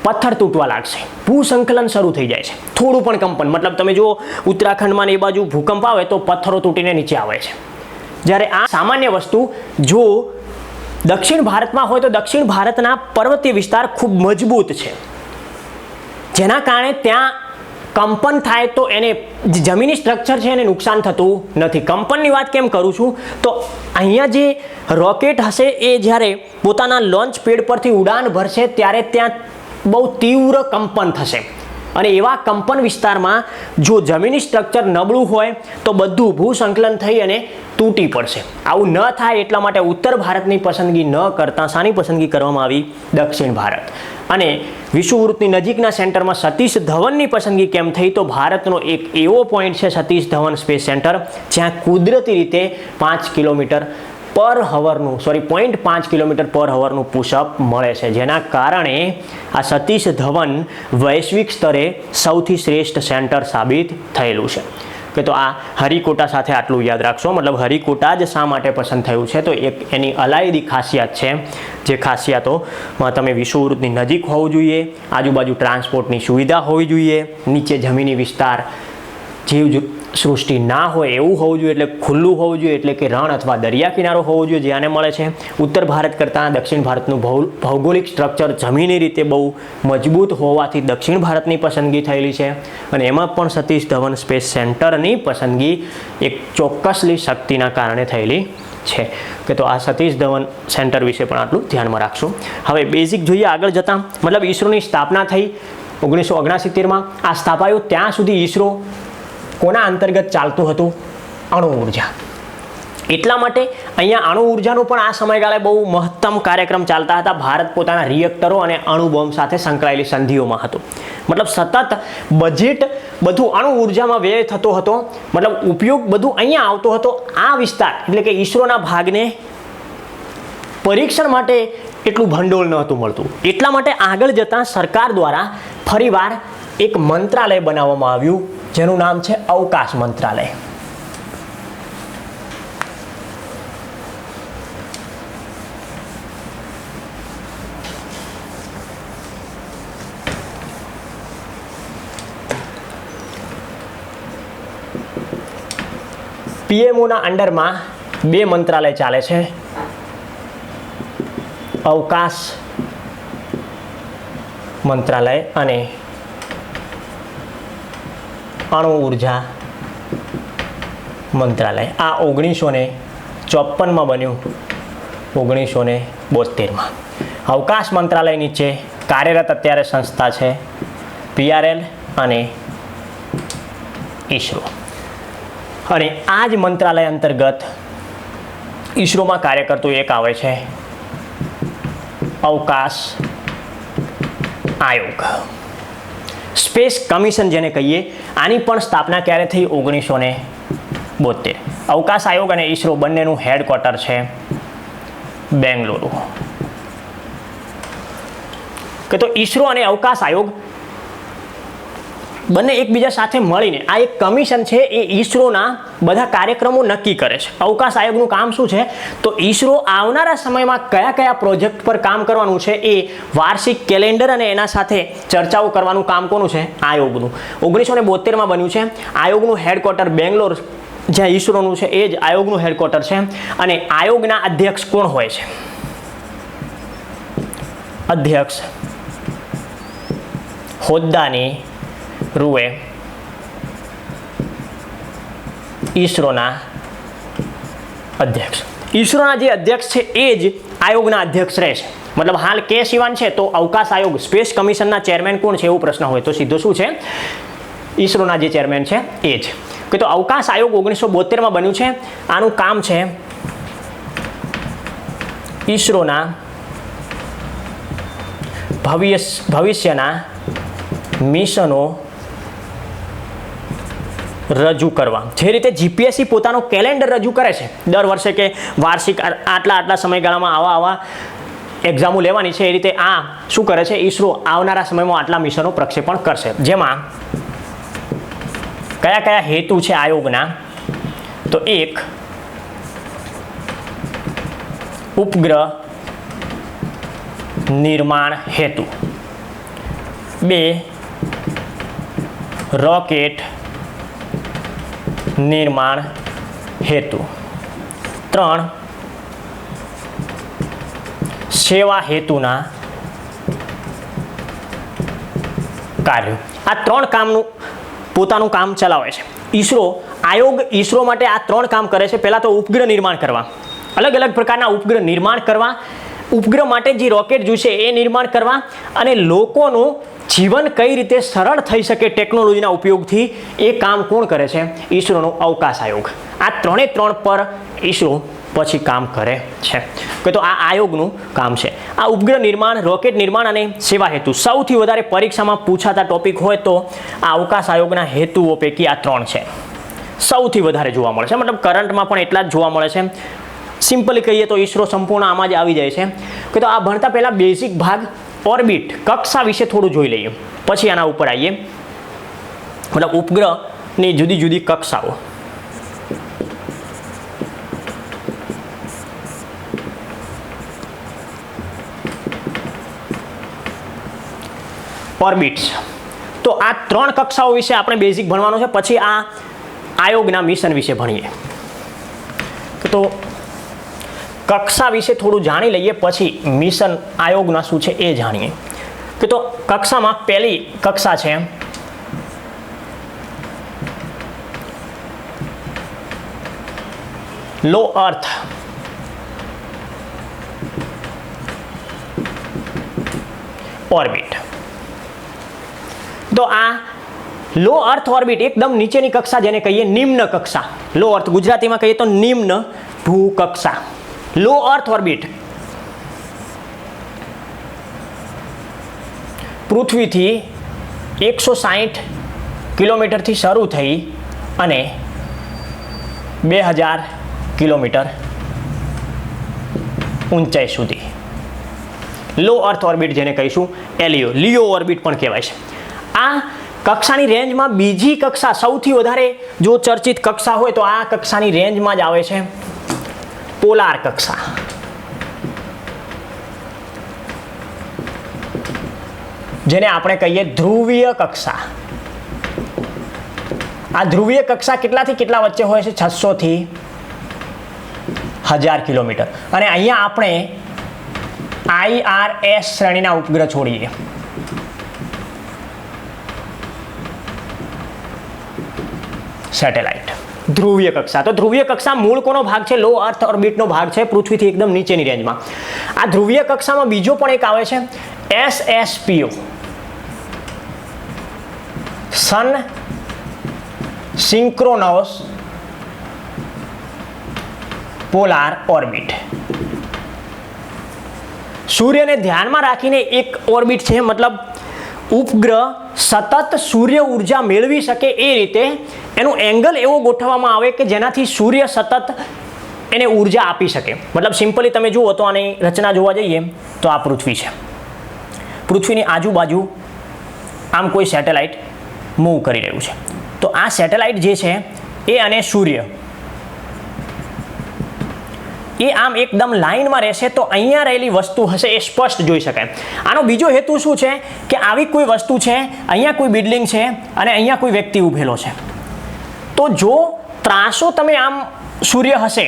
પથ્થર તૂટવા લાગશે, ભૂસંકલન શરૂ થઈ જાય છે. થોડું પણ કંપન, મતલબ તમે જુઓ ઉત્તરાખંડમાં એ બાજુ ભૂકંપ આવે તો પથ્થરો તૂટીને નીચે આવે છે. જ્યારે આ સામાન્ય વસ્તુ જો દક્ષિણ ભારતમાં હોય તો દક્ષિણ ભારતના પર્વતીય વિસ્તાર ખૂબ મજબૂત છે, જેના કારણે ત્યાં કંપન થાય તો એને જમીની સ્ટ્રક્ચર છે એને નુકસાન થતું નથી. કંપનની વાત કેમ કરું છું તો અહીંયા જે રોકેટ હશે એ જ્યારે પોતાના લોન્ચ પેડ પરથી ઉડાન ભરશે ત્યારે ત્યાં બહુ તીવ્ર કંપન થશે અને એવા કંપન વિસ્તારમાં જો જમીની સ્ટ્રક્ચર નબળું હોય તો બધું ભૂસંકલન થઈ અને તૂટી પડશે. આવું ન થાય એટલા માટે ઉત્તર ભારતની પસંદગી ન કરતાં શાની પસંદગી કરવામાં આવી? દક્ષિણ ભારત. અને વિષુવવૃત્તની નજીકના સેન્ટરમાં સતીશ ધવનની પસંદગી કેમ થઈ? તો ભારતનો એક એવો પોઈન્ટ છે સતીશ ધવન સ્પેસ સેન્ટર જ્યાં કુદરતી રીતે 5 કિલોમીટર પર હવરનું 0.5 કિલોમીટર પર હવરનું પુશઅપ મળે છે, જેના કારણે આ સતીશ ધવન વૈશ્વિક સ્તરે સૌથી શ્રેષ્ઠ સેન્ટર સાબિત થયેલું છે. કે તો આ હરિકોટા સાથે આટલું યાદ રાખશો. મતલબ હરિકોટા જ શા માટે પસંદ થયું છે તો એક એની અલાયદી ખાસિયત છે, જે ખાસિયતોમાં તમે વિષુવવૃત્તની નજીક હોવું જોઈએ, આજુબાજુ ટ્રાન્સપોર્ટની સુવિધા હોવી જોઈએ, નીચે જમીની વિસ્તાર જીવ સૃષ્ટિ ના હોય એવું હોવું જોઈએ, એટલે ખુલ્લું હોવું જોઈએ, એટલે કે રણ અથવા દરિયા કિનારો હોવો જોઈએ જે આને મળે છે. ઉત્તર ભારત કરતાં દક્ષિણ ભારતનું ભૌગોલિક સ્ટ્રક્ચર જમીની રીતે બહુ મજબૂત હોવાથી દક્ષિણ ભારતની પસંદગી થયેલી છે અને એમાં પણ સતીશ ધવન સ્પેસ સેન્ટરની પસંદગી એક ચોક્કસલી શક્તિના કારણે થયેલી છે. કે તો આ સતીશ ધવન સેન્ટર વિશે પણ આટલું ધ્યાનમાં રાખશું. હવે બેઝિક જોઈએ આગળ જતાં. મતલબ ઈસરોની સ્થાપના થઈ 1969માં. આ સ્થાપાયું ત્યાં સુધી ઈસરો કોના અંતર્ગત ચાલતું હતું? અણુ ઉર્જા. એટલા માટે અહીંયા અણુ ઉર્જાનો પણ આ સમયગાળે બહુ મહત્તમ કાર્યક્રમ ચાલતા હતા. ભારત પોતાના રિએક્ટરો અને અણુ બોમ્બ સાથે સંકળાયેલી સંધિઓમાં હતું. મતલબ સતત બજેટ બધું અણુ ઉર્જામાં વ્યય થતો હતો, મતલબ ઉપયોગ બધું અહીંયા આવતો હતો. આ વિસ્તાર એટલે કે ઈસરોના ભાગને પરીક્ષણ માટે એટલું ભંડોળ નહોતું મળતું. એટલા માટે આગળ જતાં સરકાર દ્વારા ફરીવાર એક મંત્રાલય બનાવવામાં આવ્યું જેનું નામ છે અવકાશ મંત્રાલય. પીએમઓના અંડરમાં 2 મંત્રાલય ચાલે છે, અવકાશ મંત્રાલય અને અણુ ઉર્જા મંત્રાલય. આ 1954માં બન્યું, 1972માં. અવકાશ મંત્રાલય નીચે કાર્યરત અત્યારે સંસ્થા છે PRL અને ઈસરો. અને આ જ મંત્રાલય અંતર્ગત ઈસરોમાં કાર્ય કરતું એક આવે છે અવકાશ આયોગ, સ્પેસ કમિશન જેને કહીએ. આની પણ સ્થાપના ક્યારે થઈ? 1972. અવકાશ આયોગ અને ઈસરો બંનેનું હેડક્વાર્ટર છે બેંગલુરુ. કે તો ઈસરો અને અવકાશ આયોગ બંને એકબીજા સાથે મળીને આ એક કમિશન છે એ ઈસરોના બધા કાર્યક્રમો નક્કી કરે છે. અવકાશ આયોગનું કામ શું છે તો ઈસરો આવનારા સમયમાં કયા કયા પ્રોજેક્ટ પર કામ કરવાનું છે એ વાર્ષિક કેલેન્ડર અને એના સાથે ચર્ચાઓ કરવાનું કામ કોનું છે? આયોગનું. 1972માં બન્યું છે. આયોગનું હેડક્વાર્ટર બેંગ્લોર જ્યાં ઈસરોનું છે એ જ આયોગનું હેડક્વાર્ટર છે. અને આયોગના અધ્યક્ષ કોણ હોય છે? અધ્યક્ષ હોદ્દાની રૂએ ઈસરોના અધ્યક્ષ. ઈસરોના જે અધ્યક્ષ છે એ જ આયોગના અધ્યક્ષ રહેશે. મતલબ હાલ કે સિવાન છે તો અવકાશ આયોગ સ્પેસ કમિશનના ચેરમેન કોણ છે એવું પ્રશ્ન હોય તો સીધો શું છે? ઈસરોના જે ચેરમેન છે એ જ. કે તો અવકાશ આયોગ 1972માં બન્યું છે. આનું કામ છે ઈસરોના ભવિષ્યના મિશનો રજૂ કરવા. જે રીતે જીપીએસસી પોતાનો કેલેન્ડર રજૂ કરે છે દર વર્ષે કે વાર્ષિક આટલા સમયગાળામાં આવા એક્ઝામો લેવાની છે, એ રીતે આ શું કરે છે? ઈસરો આવનારા સમયમાં આટલા મિશનો પ્રક્ષેપણ કરશે. જેમાં કયા કયા હેતુ છે આયોગના? તો 1 ઉપગ્રહ નિર્માણ હેતુ, 2 રોકેટ નિર્માણ હેતુ, 3 સેવા હેતુના કાર્યો, આ 3 કામનું પોતાનું કામ ચલાવે છે. આયોગ ઈસરો માટે આ 3 કામ કરે છે. પહેલાં તો ઉપગ્રહ નિર્માણ કરવા, અલગ અલગ પ્રકારના ઉપગ્રહ નિર્માણ કરવા, ઉપગ્રહ માટે જે રોકેટ જોઈશે એ નિર્માણ કરવા, અને લોકોનું જીવન કઈ રીતે સરળ થઈ શકે ટેકનોલોજીના ઉપયોગથી એ કામ કોણ કરે છે? ઈસરોનો અવકાશ આયોગ. આ 3 પર ઈસરો પછી કામ કરે છે. કે તો આ આયોગનું કામ છે. આ ઉપગ્રહ નિર્માણ, રોકેટ નિર્માણ અને સેવા હેતુ સૌથી વધારે પરીક્ષામાં પૂછાતા ટોપિક હોય તો આ અવકાશ આયોગના હેતુઓ પૈકી આ 3 છે. સૌથી વધારે જોવા મળે છે, મતલબ કરંટમાં પણ એટલા જ જોવા મળે છે. સિમ્પલી કહીએ તો ઈસરો સંપૂર્ણ આમાં જ આવી જાય છે. કે તો આ ભણતા પહેલાં બેઝિક ભાગ ઓર્બિટ કક્ષા વિશે થોડું જોઈ લઈએ, પછી આના ઉપર આવીએ. મતલબ ઉપગ્રહની જુદી જુદી કક્ષાઓ. ઓર્બિટ્સ. તો આ 3 કક્ષાઓ વિશે આપણે બેઝિક ભણવાનું છે. પછી આ આયોગના મિશન વિશે ભણીએ. તો કક્ષા વિશે થોડું જાણી લઈએ, પછી મિશન આયોગના શું છે એ જાણીએ. કે તો કક્ષામાં પહેલી કક્ષા છે લો અર્થ. ઓર્બિટ. તો આ લો અર્થ ઓર્બિટ એકદમ નીચેની કક્ષા, જેને કહીએ નિમ્ન કક્ષા. લો અર્થ ગુજરાતીમાં કહીએ તો નિમ્ન ભૂકક્ષા. લો અર્થ ઓર્બિટ પૃથ્વીથી 160 કિલોમીટરથી શરૂ થઈ અને 2000 કિલોમીટર ઊંચાઈ સુધી. લો અર્થ ઓર્બિટ જેને કહીશું લિયો ઓર્બિટ પણ કહેવાય છે. આ કક્ષાની રેન્જમાં બીજી કક્ષા સૌથી વધારે જો ચર્ચિત કક્ષા હોય તો આ કક્ષાની રેન્જમાં જ આવે છે પોલાર કક્ષા. જેને આપણે કહીએ ધ્રુવીય કક્ષા. આ ધ્રુવીય કક્ષા કેટલાથી કેટલા વચ્ચે હોય છે? 600 થી 1000 કિલોમીટર. અને અહીંયા આપણે IRS શ્રેણીના ઉપગ્રહ છોડીએ. સેટેલાઇટ. ધ્રુવીય કક્ષા. તો ધ્રુવીય કક્ષા મૂળ કોનો ભાગ છે? લો અર્થ ઓર્બિટનો ભાગ છે, પૃથ્વીથી એકદમ નીચેની રેન્જમાં. આ ધ્રુવીય કક્ષામાં બીજો પણ એક આવે છે SSPO, સન સિંક્રોનસ પોલાર ઓર્બિટ. સૂર્યને ધ્યાનમાં રાખીને એક ઓર્બિટ છે, મતલબ ઉપગ્રહ સતત સૂર્ય ઉર્જા મેળવી શકે એ રીતે એનું એંગલ એવો ગોઠવવામાં આવે કે જેનાથી સૂર્ય સતત એને ઉર્જા આપી શકે. મતલબ સિમ્પલી તમે જુઓ તો આની રચના જોવા જઈએ તો આ પૃથ્વી છે. પૃથ્વીની આજુબાજુ આમ કોઈ સેટેલાઇટ મૂવ કરી રહ્યું છે. તો આ સેટેલાઇટ જે છે એ અને સૂર્ય એ આમ એકદમ લાઇનમાં રહેશે તો અહીંયા રહેલી વસ્તુ હશે એ સ્પષ્ટ જોઈ શકાય. આનો બીજો હેતુ શું છે કે આવી કોઈ વસ્તુ છે, અહીંયા કોઈ બિલ્ડિંગ છે અને અહીંયા કોઈ વ્યક્તિ ઊભેલો છે, તો જો ત્રાસો તમે આમ સૂર્ય હશે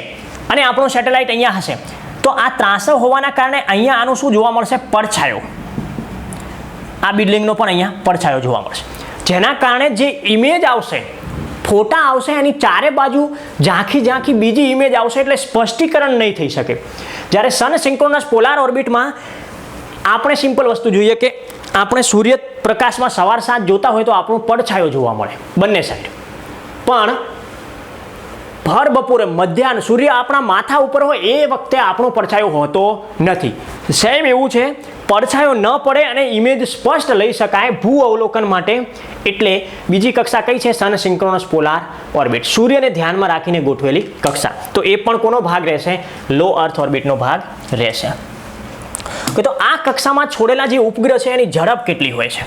અને આપણો સેટેલાઇટ અહીંયા હશે તો આ ત્રાસો હોવાના કારણે અહીંયા આનું શું જોવા મળશે? પડછાયો. આ બિલ્ડિંગનો પણ અહીંયા પડછાયો જોવા મળશે, જેના કારણે જે ઇમેજ આવશે, ફોટા આવશે, એની ચારે બાજુ ઝાંખી બીજી ઇમેજ આવશે, એટલે સ્પષ્ટીકરણ નહીં થઈ શકે. જ્યારે સન સિંક્રોનસ પોલાર ઓર્બિટમાં આપણે સિમ્પલ વસ્તુ જોઈએ કે આપણે સૂર્ય પ્રકાશમાં સવાર સાંજ જોતા હોય તો આપણું પડછાયો જોવા મળે બંને સાઈડ, પણ ભર બપોરે મધ્યાહન સૂર્ય આપણા માથા ઉપર હોય એ વખતે આપણો પડછાયો હોતો નથી. સેમ એવું છે, પડછાયો ન પડે અને ઇમેજ સ્પષ્ટ લઈ શકાય ભૂ અવલોકન માટે, એટલે બીજી કક્ષા કઈ છે? સન સિંક્રોનસ પોલાર ઓર્બિટ. સૂર્યને ધ્યાનમાં રાખીને ગોઠવેલી કક્ષા. તો એ પણ કોનો ભાગ રહેશે? લો અર્થ ઓર્બિટનો ભાગ રહેશે. તો આ કક્ષામાં છોડેલા જે ઉપગ્રહ છે એની ઝડપ કેટલી હોય છે?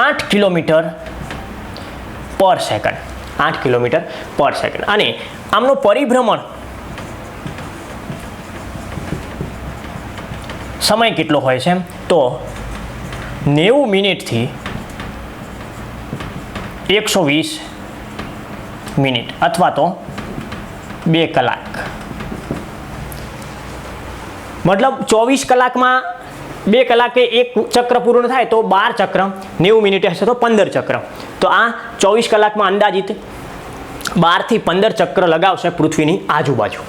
8 કિલોમીટર પર સેકન્ડ. 8 કિલોમીટર પર સેકન્ડ. અને આમનો પરિભ્રમણ સમય કેટલો હોય છે? તો 90 મિનિટથી 120 મિનિટ અથવા તો 2 કલાક. મતલબ 24 કલાકમાં 2 કલાકે એક ચક્ર પૂર્ણ થાય તો 12 ચક્ર, 90 મિનિટે હશે તો 15 ચક્ર. તો આ 24 કલાકમાં અંદાજિત 12 થી 15 ચક્ર લગાવશે પૃથ્વીની આજુબાજુ.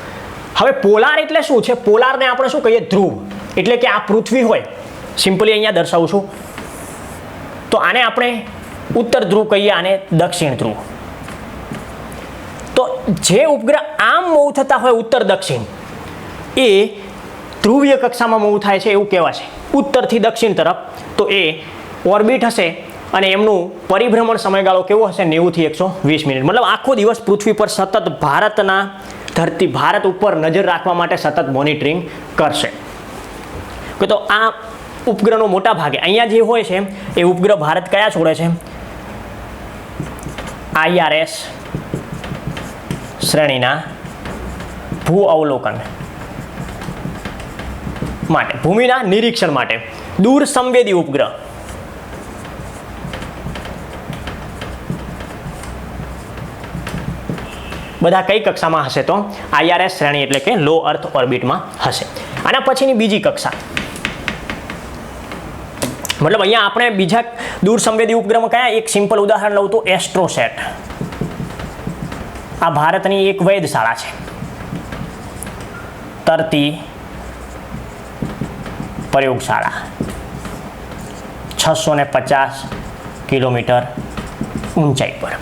હવે પોલાર એટલે શું છે? પોલારને આપણે શું કહીએ? ધ્રુવ. એટલે કે આ પૃથ્વી હોય, સિમ્પલી અહીંયા દર્શાવું છું, તો આને આપણે ઉત્તર ધ્રુવ કહીએ, આને દક્ષિણ ધ્રુવ. તો જે ઉપગ્રહ આમ મૂવ થતા હોય ઉત્તર દક્ષિણ, એ ધ્રુવીય કક્ષામાં મૂવ થાય છે એવું કહેવાશે. ઉત્તરથી દક્ષિણ તરફ તો એ ઓર્બિટ હશે અને એમનું પરિભ્રમણ સમયગાળો કેવો હશે? 90 થી 120 મિનિટ. મતલબ આખો દિવસ પૃથ્વી પર સતત ભારત ઉપર નજર રાખવા માટે સતત મોનિટરિંગ કરશે. તો આ ઉપગ્રહનો મોટા ભાગે અહીંયા જે હોય છે એ ઉપગ્રહ ભારત કયા છોડે છે? IRS શ્રેણીના ભૂ અવલોકન માટે, ભૂમિના નિરીક્ષણ માટે. દૂર સંવેદી ઉપગ્રહ બધા કઈ કક્ષામાં હશે? તો IRS શ્રેણી એટલે કે લો અર્થ ઓર્બિટમાં હશે. આના પછીની બીજી કક્ષા, મતલબ અહીંયા આપણે બીજા દૂર સંવેદી ઉપગ્રહમાં કયા? એક સિમ્પલ ઉદાહરણ લઉં તો એસ્ટ્રોસેટ. આ ભારતની એક વેધશાળા છે. તરતી પ્રયોગશાળા, 650 કિલોમીટર ઊંચાઈ પર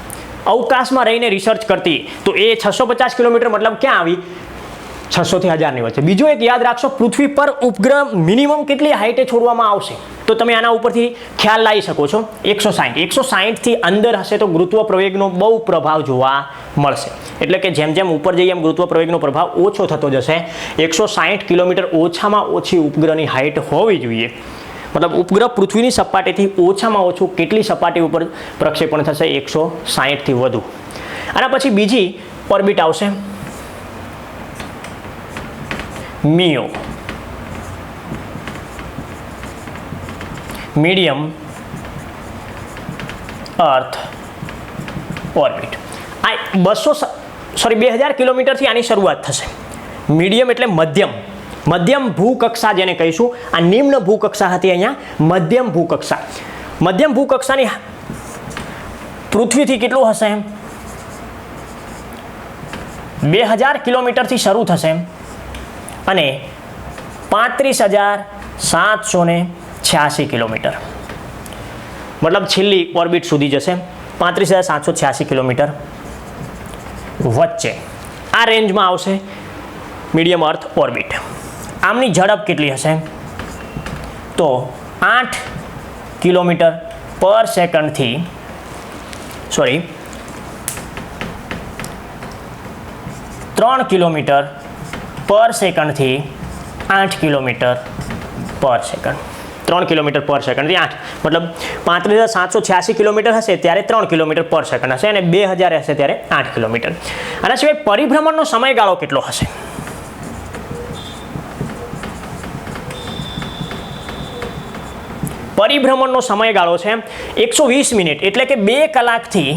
અવકાશમાં રહીને રિસર્ચ કરતી. તો એ 650 કિલોમીટર મતલબ ક્યાં આવી? 600 થી 1000ની વચ્ચે. બીજો એક યાદ રાખશો, પૃથ્વી પર ઉપગ્રહ મિનિમમ કેટલી હાઈટે છોડવામાં આવશે? તો તમે આના ઉપરથી ખ્યાલ લાવી શકો છો. 160 થી અંદર હશે તો ગુરુત્વ પ્રવેગનો બહુ પ્રભાવ જોવા મળશે. એટલે કે જેમ જેમ ઉપર જઈએ એમ ગુરુત્વ પ્રવેગનો પ્રભાવ ઓછો થતો જશે. 160 કિલોમીટર ઓછામાં ઓછી ઉપગ્રહની હાઈટ હોવી જોઈએ. મતલબ ઉપગ્રહ પૃથ્વીની સપાટીથી ઓછામાં ઓછું કેટલી સપાટી ઉપર પ્રક્ષેપણ થશે? 160 થી વધુ. આના પછી બીજી ઓર્બિટ આવશે, મિયો, મીડિયમ અર્થ ઓર્બિટ. આ 2000 કિલોમીટરથી આની શરૂઆત થશે. મીડિયમ એટલે મધ્યમ ભૂકક્ષા જેને કહીશું. આ નિમ્ન ભૂકક્ષા હતી, અહીંયા મધ્યમ ભૂકક્ષા. મધ્યમ ભૂકક્ષાની પૃથ્વીથી કેટલું હશે? 2000 કિલોમીટરથી શરૂ થશે અને 35,786 કિલોમીટર, મતલબ છેલ્લી ઓર્બિટ સુધી જશે. 35,786 કિલોમીટર વચ્ચે આ રેન્જમાં આવશે મીડિયમ અર્થ ઓર્બિટ. આમની ઝડપ કેટલી હશે? તો 8 કિલોમીટર પર સેકન્ડથી 3 કિલોમીટર પર સેકન્ડથી 8 કિલોમીટર પર સેકન્ડ. 3 કિલોમીટર પર સેકન્ડથી 8, મતલબ 35,786 કિલોમીટર હશે ત્યારે 3 કિલોમીટર પર સેકન્ડ હશે અને 2000 હશે ત્યારે 8 કિલોમીટર. આના સિવાય પરિભ્રમણનો સમયગાળો કેટલો હશે? પરિભ્રમણનો સમયગાળો છે 120 મિનિટ, એટલે કે 2 કલાકથી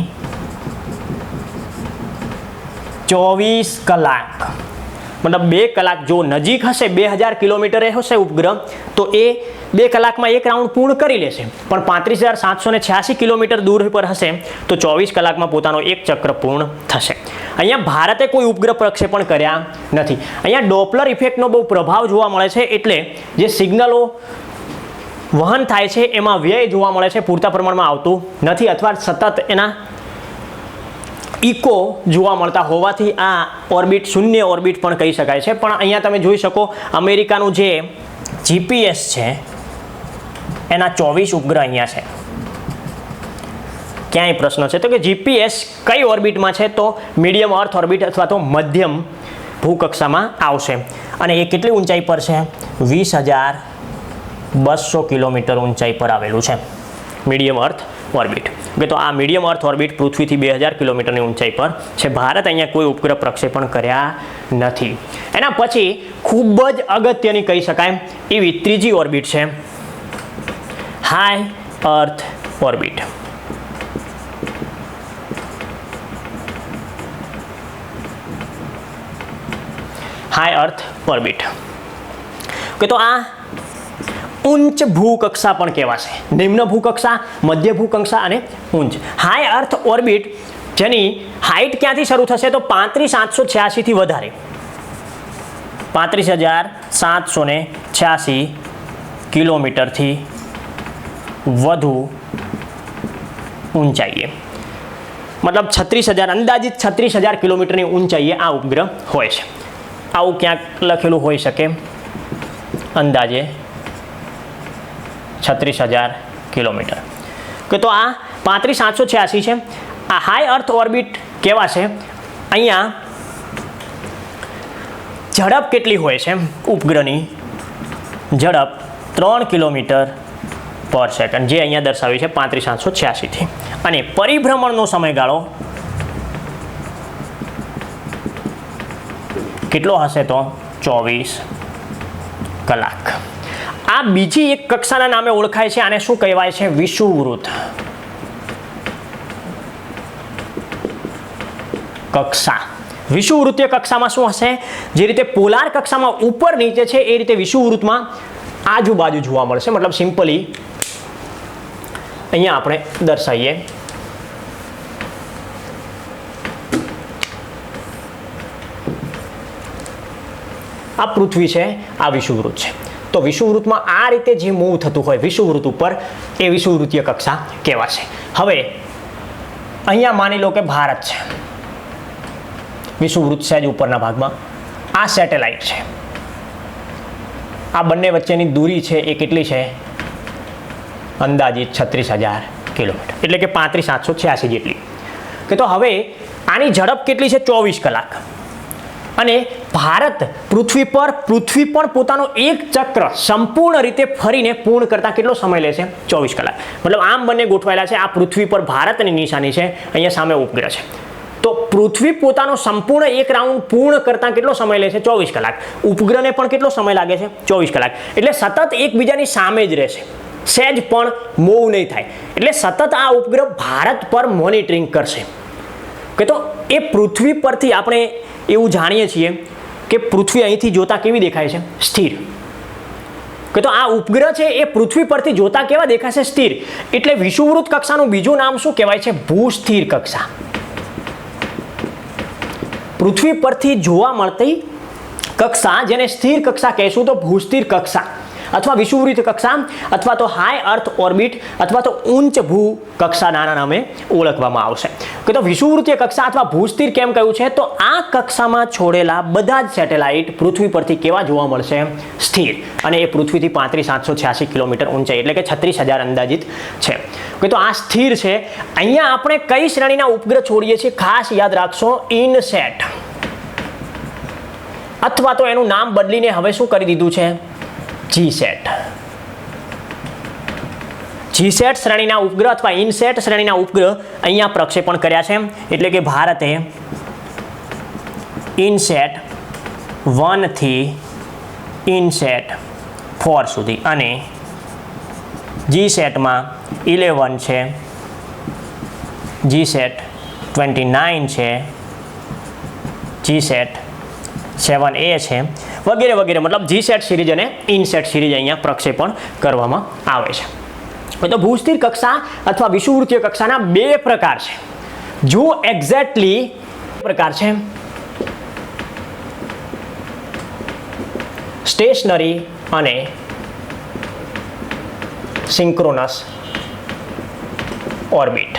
24 કલાક. મતલબ 2 કલાક જો નજીક હશે, 2000 કિલોમીટરે હશે ઉપગ્રહ, તો એ 2 કલાકમાં એક રાઉન્ડ પૂર્ણ કરી લેશે. પણ 35,786 કિલોમીટર દૂર પર હશે તો 24 કલાકમાં પોતાનો એક ચક્ર પૂર્ણ થશે. અહીંયા ભારતે કોઈ ઉપગ્રહ પ્રક્ષેપણ કર્યા નથી. અહીંયા ડોપલર ઇફેક્ટનો બહુ પ્રભાવ જોવા મળે છે, એટલે જે સિગ્નલો વહન થાય છે એમાં વ્યય જોવા મળે છે, પૂરતા પ્રમાણમાં આવતું નથી, અથવા સતત એના ઇકો જોવા મળતા હોવાથી આ ઓર્બિટ શૂન્ય ઓર્બિટ પણ કહી શકાય છે. પણ અહીંયા તમે જોઈ શકો અમેરિકાનું જે GPS છે એના 24 ઉપગ્રહ અહીંયા છે. ક્યાંય પ્રશ્ન છે તો કે GPS કઈ ઓર્બિટમાં છે? તો મીડિયમ અર્થ ઓર્બિટ અથવા તો મધ્યમ ભૂકક્ષામાં આવશે. અને એ કેટલી ઊંચાઈ પર છે? 20,200 કિલોમીટર ઊંચાઈ પર આવેલું છે મીડિયમ અર્થ ઓર્બિટ. તો આ મીડિયમ અર્થ ઓર્બિટ પૃથ્વીથી 2000 કિલોમીટરની ઊંચાઈ પર છે. ભારત અહીંયા કોઈ ઉપગ્રહ પ્રક્ષેપણ કર્યા નથી. એના પછી ખૂબ જ અગત્યની કહી શકાય એવી ત્રીજી ઓર્બિટ છે હાઈ અર્થ ઓર્બિટ. હાઈ અર્થ ઓર્બિટ કે તો આ ઉચ્ચ ભૂકક્ષા પણ કહેવાશે. નિમ્ન ભૂકક્ષા, મધ્ય ભૂકક્ષા અને ઉચ્ચ. હાઈ અર્થ ઓર્બિટ જેની હાઇટ ક્યાંથી શરૂ થશે તો 35,886 થી વધારે, 35,786 કિલોમીટરથી વધુ ઊંચાઈએ, મતલબ 36,000, અંદાજિત 36,000 કિલોમીટરની ઊંચાઈએ આ ઉપગ્રહ હોય છે. આવું ક્યાંક લખેલું હોઈ શકે, અંદાજે 36,000 કિલોમીટર. કે તો આ 35,886 છે. આ હાઈ અર્થ ઓર્બિટ કહેવાશે. અહીંયા ઝડપ કેટલી હોય છે ઉપગ્રહની? ઝડપ 3 કિલોમીટર પર સેકન્ડ, જે અહીંયા દર્શાવી છે 35,886 થી. અને પરિભ્રમણનો સમયગાળો કેટલો હશે તો 24 કલાક. આ બીજી એક કક્ષાના નામે ઓળખાય છે. આને શું કહેવાય છે? વિષુવવૃત્ત કક્ષા. વિષુવવૃત્તીય કક્ષામાં શું હશે? જે રીતે પોલાર કક્ષામાં ઉપર નીચે છે એ રીતે વિષુવવૃત્તમાં આજુબાજુ જોવા મળશે. મતલબ સિમ્પલી અહીંયા આપણે દર્શાવીએ. આ પૃથ્વી છે, આ વિષુવવૃત્ત છે. તો વિષુવવૃત્તમાં આ રીતે જે મૂવ થતું હોય વિષુવવૃત્ત ઉપર એ વિષુવવૃત્તીય કક્ષા કહેવાશે. હવે અહીંયા માની લો કે ભારત છે, વિષુવવૃત્ત સહેજ ઉપરના ભાગમાં. આ સેટેલાઇટ છે. આ બંને વચ્ચેની દૂરી છે એ કેટલી છે? અંદાજિત 36,000 કિલોમીટર, એટલે કે 35,886 જેટલી. કે તો હવે આની ઝડપ કેટલી છે? 24 કલાક. અને ભારત પૃથ્વી પણ પોતાનો એક ચક્ર સંપૂર્ણ રીતે ફરીને પૂર્ણ કરતા કેટલો સમય લે છે? 24 કલાક. મતલબ આમ બંને ગોઠવાયેલા છે. આ પૃથ્વી પર ભારતની નિશાની છે, અહીંયા સામે ઉપગ્રહ છે. તો પૃથ્વી પોતાનો સંપૂર્ણ એક રાઉન્ડ પૂર્ણ કરતા કેટલો સમય લે છે? 24 કલાક. ઉપગ્રહને પણ કેટલો સમય લાગે છે? 24 કલાક. એટલે સતત એકબીજાની સામે જ રહેશે, સહેજ પણ મૂવ નહીં થાય. એટલે સતત આ ઉપગ્રહ ભારત પર મોનિટરિંગ કરશે. કે તો એ પૃથ્વી પરથી આપણે એવું જાણીએ છીએ કે પૃથ્વી અહીંથી જોતા કેવી દેખાય છે? સ્થિર. કે તો આ ઉપગ્રહ છે એ પૃથ્વી પરથી જોતા કેવા દેખાશે? સ્થિર. એટલે વિષુવવૃત્ત કક્ષાનું બીજું નામ શું કહેવાય છે? ભૂસ્થિર કક્ષા. પૃથ્વી પરથી જોવા મળતી કક્ષા જેને સ્થિર કક્ષા કહેશું તો ભૂસ્થિર કક્ષા અથવા વિષુવવૃત્ત કક્ષા અથવા તો હાઈ અર્થ ઓર્બિટ અથવા તો ઉચ્ચ ભૂ કક્ષાના નામે ઓળખવામાં આવશે. કે તો વિષુવવૃત્તીય કક્ષા અથવા ભૂસ્થિર કેમ કહ્યું છે? તો આ કક્ષામાં છોડેલા બધા જ સેટેલાઇટ પૃથ્વી પરથી કેવા જોવા મળશે? સ્થિર. અને એ પૃથ્વીથી 35,886 કિલોમીટર ઊંચાઈ, એટલે કે 36,000 અંદાજિત છે. કે તો આ સ્થિર છે. અહીંયા આપણે કઈ શ્રેણીના ઉપગ્રહ છોડીએ છીએ? ખાસ યાદ રાખશો, ઇનસેટ, અથવા તો એનું નામ બદલીને હવે શું કરી દીધું છે? જીસેટ. જીસેટ શ્રેણીના ઉપગ્રહ અથવા ઇનસેટ શ્રેણીના ઉપગ્રહ અહીંયા પ્રક્ષેપણ કર્યા છે. એટલે કે ભારતે ઇનસેટ 1 થી ઇનસેટ 4 સુધી અને જીસેટમાં 11 છે, જીસેટ 29 છે, જીસેટ 7A છે, વગેરે વગેરે. મતલબ જીસેટ સિરીઝ અને ઇનસેટ સિરીઝ અહીંયા પ્રક્ષેપણ કરવામાં આવે છે. તો ભૂસ્થિર કક્ષા અથવા વિષુવવૃત્તીય કક્ષાના બે પ્રકાર છે. જો એક્ઝેક્ટલી પ્રકાર છે સ્ટેશનરી અને સિંક્રોનસ ઓર્બિટ.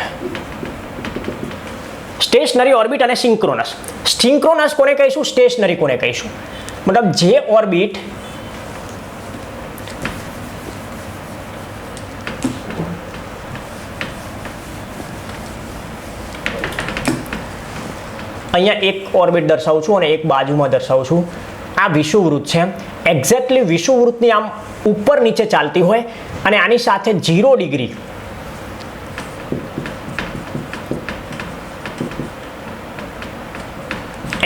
સ્ટેશનરી ઓર્બિટ અને સિંક્રોનસ. સિંક્રોનસ કોને કહીશું? સ્ટેશનરી કોને કહીશું? મતલબ જે ઓર્બિટ અહીંયા એક ઓર્બિટ દર્શાવું છું અને એક બાજુમાં દર્શાવું છું. આ વિષુવવૃત્ત છે. એક્ઝેક્ટલી વિષુવવૃત્તની આમ ઉપર નીચે ચાલતી હોય અને આની સાથે 0 ડિગ્રી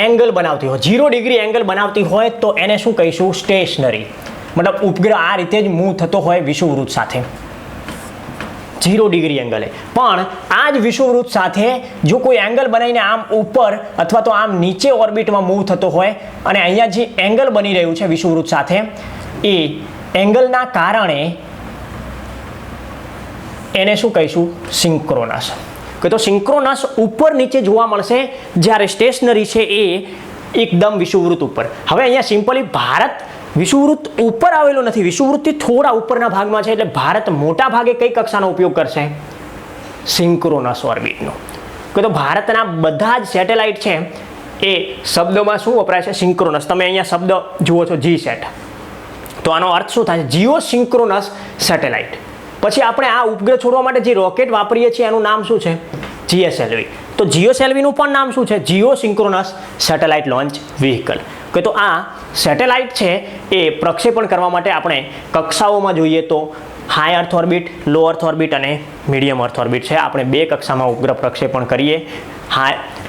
એંગલ બનાવતી હોય, 0 ડિગ્રી એંગલ બનાવતી હોય તો એને શું કહીશું? સ્ટેશનરી. મતલબ ઉપગ્રહ આ રીતે જ મૂવ થતો હોય વિષુવવૃત્ત સાથે 0 ડિગ્રી એંગલે. પણ આ જ વિષુવવૃત્ત સાથે જો કોઈ એંગલ બનાવીને આમ ઉપર અથવા તો આમ નીચે ઓર્બિટમાં મૂવ થતો હોય અને અહીંયા જે એંગલ બની રહ્યું છે વિષુવવૃત્ત સાથે એ એંગલના કારણે એને શું કહીશું? સિંક્રોનસ. કે તો સિંક્રોનસ ઉપર નીચે જોવા મળશે, જ્યારે સ્ટેશનરી છે એ એકદમ વિષુવવૃત્ત ઉપર. હવે અહીંયા સિમ્પલી ભારત વિષુવવૃત્ત ઉપર આવેલું નથી, વિષુવવૃત્તથી થોડા ઉપરના ભાગમાં છે, એટલે ભારત મોટા ભાગે કઈ કક્ષાનો ઉપયોગ કરશે? સિંક્રોનસ ઓર્બિટનો. કે તો ભારતના બધા જ સેટેલાઇટ છે એ શબ્દમાં શું વપરાય છે? સિંક્રોનસ. તમે અહીંયા શબ્દ જુઓ છો જીસેટ, તો આનો અર્થ શું થાય? Jio synchronous satellite. પછી આપણે આ ઉપગ્રહ છોડવા માટે જે રોકેટ વાપરીએ છીએ એનું નામ શું છે? જીએસએલવી. તો જીએસએલવીનું પણ નામ શું છે? Jio synchronous satellite launch vehicle. કે તો આ સેટેલાઇટ છે એ પ્રક્ષેપણ કરવા માટે આપણે કક્ષાઓમાં જોઈએ તો હાઈ અર્થ ઓર્બિટ, લો અર્થ ઓર્બિટ અને મીડિયમ અર્થ ઓર્બિટ છે. આપણે બે કક્ષામાં ઉપગ્રહ પ્રક્ષેપણ કરીએ.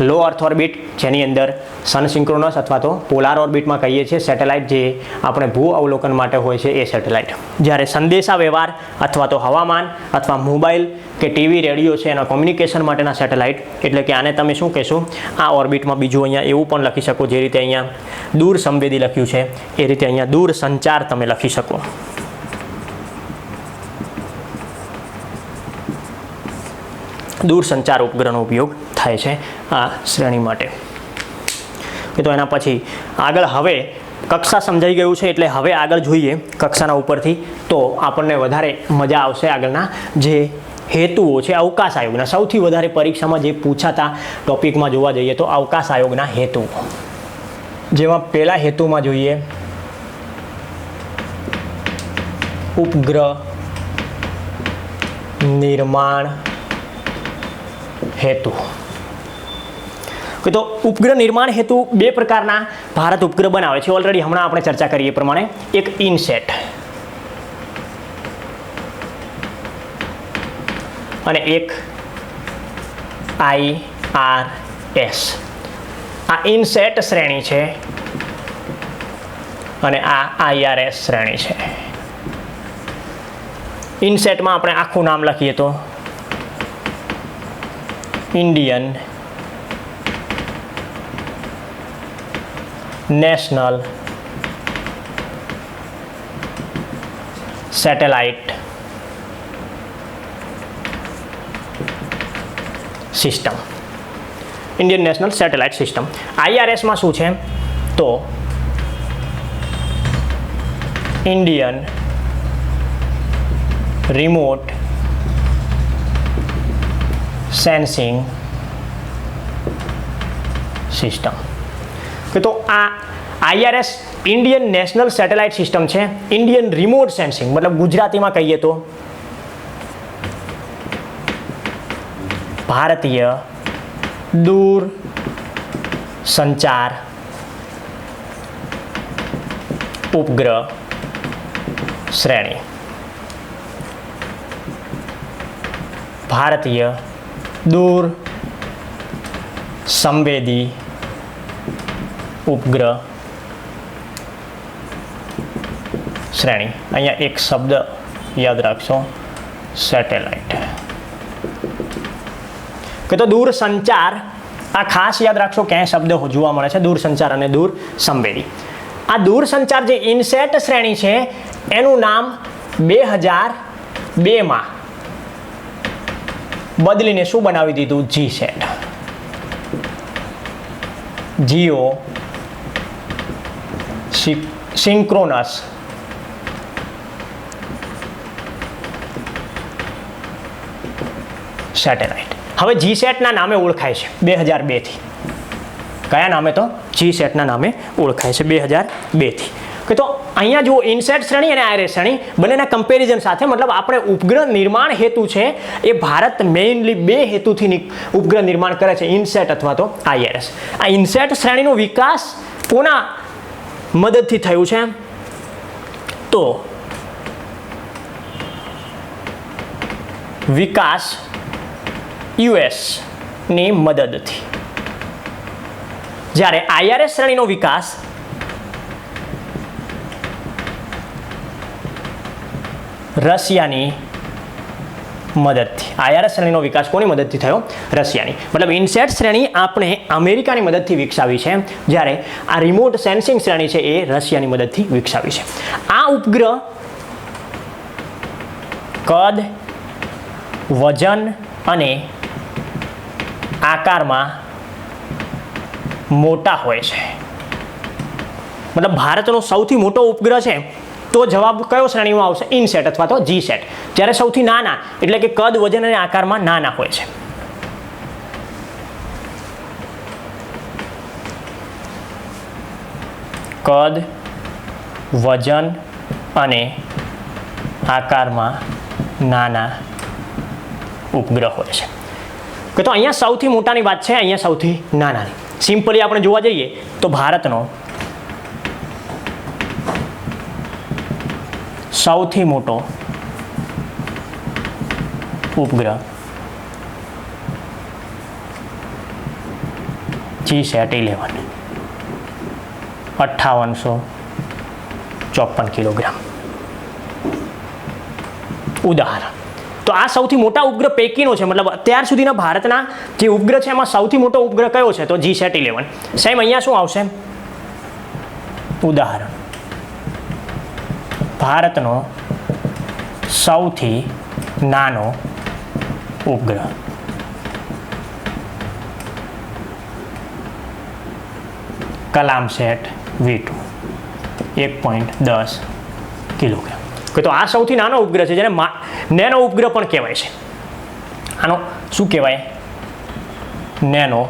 લો અર્થ ઓર્બિટ, જેની અંદર સન સિંક્રોનસ અથવા તો પોલાર ઓર્બિટમાં કહીએ છીએ સેટેલાઇટ, જે આપણે ભૂ અવલોકન માટે હોય છે એ સેટેલાઇટ. જ્યારે સંદેશા વ્યવહાર અથવા તો હવામાન અથવા મોબાઈલ કે ટીવી રેડિયો છે એના કોમ્યુનિકેશન માટેના સેટેલાઇટ, એટલે કે આને તમે શું કહેશો? આ ઓર્બિટમાં બીજું અહીંયા એવું પણ લખી શકો, જે રીતે અહીંયા દૂર સંવેદી લખ્યું છે એ રીતે અહીંયા દૂર સંચાર તમે લખી શકો. દૂરસંચાર ઉપગ્રહનો ઉપયોગ થાય છે આ શ્રેણી માટે. તો એના પછી આગળ હવે કક્ષા સમજાઈ ગયું છે, એટલે હવે આગળ જોઈએ કક્ષાના ઉપરથી, તો આપણને વધારે મજા આવશે. આગળના જે હેતુઓ છે અવકાશ આયોગના, સૌથી વધારે પરીક્ષામાં જે પૂછાતા ટોપિકમાં જોવા જઈએ તો અવકાશ આયોગના હેતુઓ. જેમાં પહેલા હેતુમાં જોઈએ ઉપગ્રહ નિર્માણ હેતુ. તો ઉપગ્રહ નિર્માણ હેતુ બે પ્રકારના ભારત ઉપગ્રહ બનાવે છે. ઓલરેડી હમણાં આપણે ચર્ચા કરીએ એ પ્રમાણે, એક ઇનસેટ અને એક IRS. આ ઇનસેટ શ્રેણી છે અને આ IRS શ્રેણી છે. ઇનસેટમાં આપણે આખું નામ લખીએ તો Indian national satellite system. Indian national satellite system. IRSમાં શું છે? તો ઇન્ડિયન રિમોટ સેન્સિંગ સિસ્ટમ. કે તો આ IRS Indian national satellite system છે. ઇન્ડિયન રિમોટ સેન્સિંગ મતલબ ગુજરાતીમાં કહીએ તો ભારતીય દૂર સંચાર ઉપગ્રહ શ્રેણી. ભારતીય દૂર સંવેદી ઉપગ્રહ શ્રેણી. અહીંયા એક શબ્દ યાદ રાખશો, સેટેલાઇટ. કે તો દૂર સંચાર, આ ખાસ યાદ રાખશો ક્યાંય શબ્દ જોવા મળે છે, દૂર સંચાર અને દૂર સંવેદી. આ દૂર સંચાર જે ઇનસેટ શ્રેણી છે એનું નામ 2002માં બદલીને શું બનાવી દીધું? જીસેટ. Jio synchronous satellite. હવે જીસેટના નામે ઓળખાય છે 2002થી. કયા નામે? તો જીસેટના નામે ઓળખાય છે 2002થી. કે તો અહીંયા જુઓ ઇનસેટ શ્રેણી અને IRS શ્રેણી બંનેના કમ્પેરિઝન સાથે, મતલબ આપણે ઉપગ્રહ નિર્માણ હેતુ છે એ ભારત મેઇનલી બે હેતુથી ઉપગ્રહ નિર્માણ કરે છે, ઇનસેટ અથવા તો IRS. આ ઇનસેટ શ્રેણીનો વિકાસ કોના મદદથી થયું છે? તો વિકાસ યુએસની મદદથી. જ્યારે IRS શ્રેણીનો વિકાસ રશિયાની મદદથી. IRS શ્રેણીનો વિકાસ કોની મદદથી થયો? રશિયાની. મતલબ ઇનસેટ શ્રેણી આપણે અમેરિકાની મદદથી વિકસાવી છે, જ્યારે આ રિમોટ સેન્સિંગ શ્રેણી છે એ રશિયાની મદદથી વિકસાવી છે. આ ઉપગ્રહ કદ, વજન અને આકારમાં મોટા હોય છે. મતલબ ભારતનો સૌથી મોટો ઉપગ્રહ છે તો જવાબ કયો શ્રેણીમાં આવશે? ઇનસેટ અથવા તો જીસેટ. જ્યારે સૌથી નાના એટલે કે કદ, વજન અને આકારમાં નાના હોય છે. કદ, વજન અને આકારમાં નાના ઉપગ્રહ હોય છે. કે તો અહીંયા સૌથી મોટાની વાત છે, અહીંયા સૌથી નાનાની. સિમ્પલી આપણે જોવા જઈએ તો ભારતનો સૌથી મોટો ઉપગ્રહ GSAT-11 5854 કિલોગ્રામ. ઉદાહરણ. તો આ સૌથી મોટા ઉપગ્રહ પૈકીનો છે. મતલબ અત્યાર સુધીના ભારતના જે ઉપગ્રહ છે એમાં સૌથી મોટો ઉપગ્રહ કયો છે? તો GSAT-11. સેમ અહીંયા શું આવશે? ઉદાહરણ. ભારતનો સૌથી નાનો ઉપગ્રહ કલામસેટ V2 1.10 કિલોગ્રામ. તો આ સૌથી નાનો ઉપગ્રહ છે, જેને નેનો ઉપગ્રહ પણ કહેવાય છે. આનો શું કહેવાય? Nano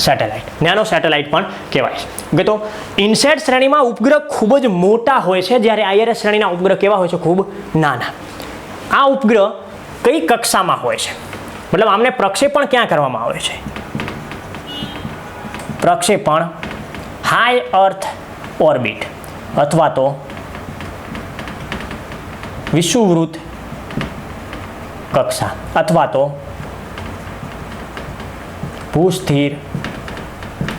satellite. નેનો સેટેલાઇટ પણ કહેવાય છે. તો ઇનસેટ શ્રેણીમાં ઉપગ્રહ ખૂબ જ મોટા હોય છે, જ્યારે IRS શ્રેણીના ઉપગ્રહ કેવા હોય છે? ખૂબ નાના. આ ઉપગ્રહ કઈ કક્ષામાં હોય છે? મતલબ આમને પ્રક્ષેપણ ક્યાં કરવામાં આવે છે? પ્રક્ષેપણ હાઈ અર્થ ઓર્બિટ અથવા તો વિષુવવૃત્ત કક્ષા અથવા તો ભૂસ્થિર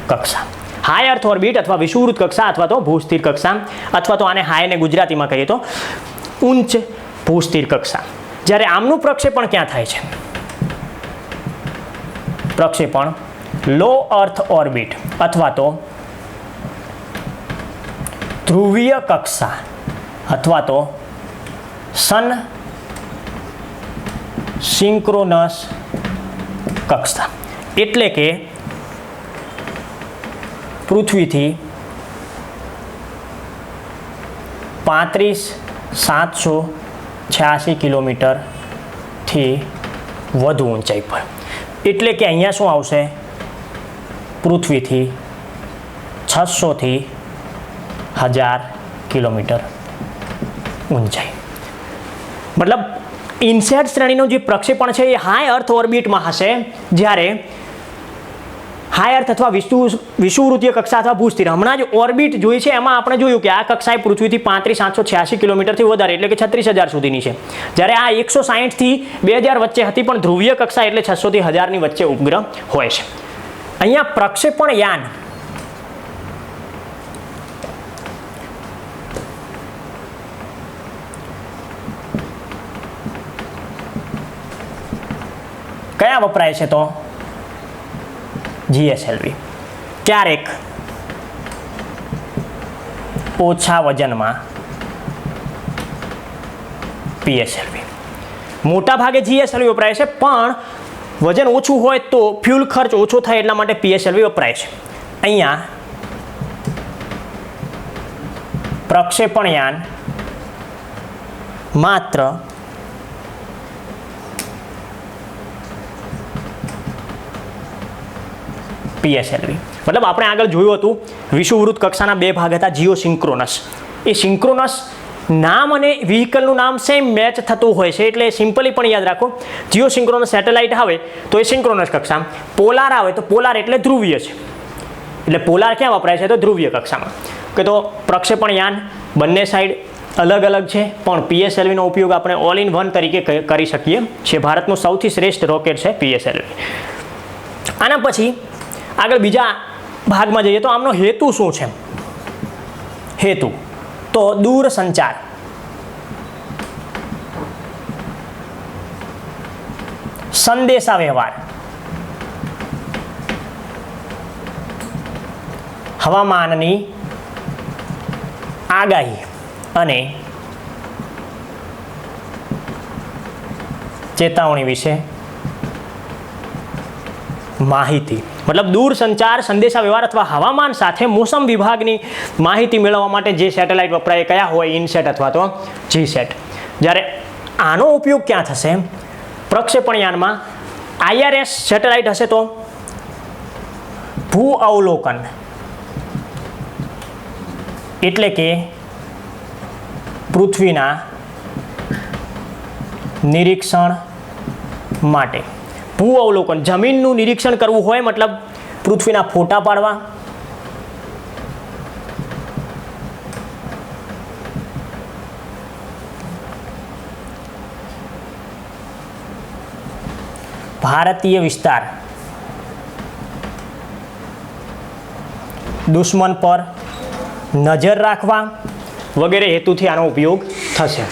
કક્ષા. હાઈ અર્થ ઓર્બિટ અથવા વિષુવવૃત્ત કક્ષા અથવા તો ભૂસ્થિર કક્ષા, અથવા તો આને હાઈને ગુજરાતીમાં કહીએ તો ઉચ્ચ ભૂસ્થિર કક્ષા. જ્યારે આમનું પ્રક્ષેપણ ક્યાં થાય છે? પ્રક્ષેપણ લો અર્થ ઓર્બિટ અથવા તો ધ્રુવીય કક્ષા અથવા તો સન સિંક્રોનસ કક્ષા. એટલે કે પૃથ્વીથી 35,786 કિલોમીટરથી વધુ ઊંચાઈ પર. એટલે કે અહીંયા શું આવશે? પૃથ્વીથી 600 થી 1000 કિલોમીટર ઊંચાઈ. મતલબ ઇનસેટ શ્રેણીનો જે પ્રક્ષેપણ છે એ હાઈ અર્થ ઓર્બિટમાં હશે, જ્યારે હાઈ અર્થ અથવા વિષુવવૃત્તીય કક્ષા અથવા ભૂસ્થિર. હમણાં જ ઓર્બિટ જોઈ છે, એમાં આપણે જોયું કે આ કક્ષાએ પૃથ્વીથી 35,786 કિલોમીટરથી વધારે એટલે કે 36,000 સુધીની છે, જ્યારે આ 160 થી 2000 વચ્ચે હતી, પણ ધ્રુવીય કક્ષા એટલે 600 થી 1000ની વચ્ચે ઉપગ્રહ હોય છે. અહીંયા પ્રક્ષેપણ યાન કયા વપરાય છે? તો GSLV. ક્યારેક ઓછા વજનમાં PSLV. મોટા ભાગે GSLV વપરાય છે, પણ વજન ઓછું હોય તો ફ્યુલ ખર્ચ ઓછો થાય એટલા માટે PSLV વપરાય છે. અહીંયા પ્રક્ષેપણ યાન માત્ર PSLV. મતલબ આપણે આગળ જોયું હતું વિષુવવૃત્ત કક્ષાના બે ભાગ હતા, જીઓ સિંક્રોનસ. એ સિંક્રોનસ નામ અને વ્હીકલનું નામ સેમ મેચ થતું હોય છે, એટલે સિમ્પલી પણ યાદ રાખો. જીઓ સિંક્રોનસ સેટેલાઇટ આવે તો એ સિંક્રોનસ કક્ષા, પોલાર આવે તો પોલાર એટલે ધ્રુવીય છે, એટલે પોલાર ક્યાં વપરાય છે? તો ધ્રુવીય કક્ષામાં. કે તો પ્રક્ષેપણ યાન બંને સાઈડ અલગ અલગ છે, પણ PSLVનો ઉપયોગ આપણે ઓલ ઇન વન તરીકે કરી શકીએ છીએ. ભારતનું સૌથી શ્રેષ્ઠ રોકેટ છે PSLV. આના પછી આગળ બીજા ભાગમાં જઈએ તો આમનો હેતુ શું છે? હેતુ તો દૂર સંચાર સંદેશા વ્યવહાર, હવામાનની આગાહી અને ચેતવણી વિશે માહિતી. મતલબ દૂરસંચાર, સંદેશા વ્યવહાર અથવા હવામાન સાથે મોસમ વિભાગની માહિતી મેળવવા માટે જે સેટેલાઇટ વપરાય કયા હોય, ઇનસેટ અથવા તો જીસેટ. જ્યારે આનો ઉપયોગ ક્યાં થશે? પ્રક્ષેપણ યાનમાં IRS સેટેલાઇટ હશે તો ભૂ અવલોકન એટલે કે પૃથ્વીના નિરીક્ષણ માટે. ભૂ અવલોકન, જમીનનું નિરીક્ષણ કરવું હોય, મતલબ પૃથ્વીના ફોટા પાડવા. ભારતીય વિસ્તાર, દુશ્મન પર નજર રાખવા વગેરે હેતુથી આનો ઉપયોગ થશે.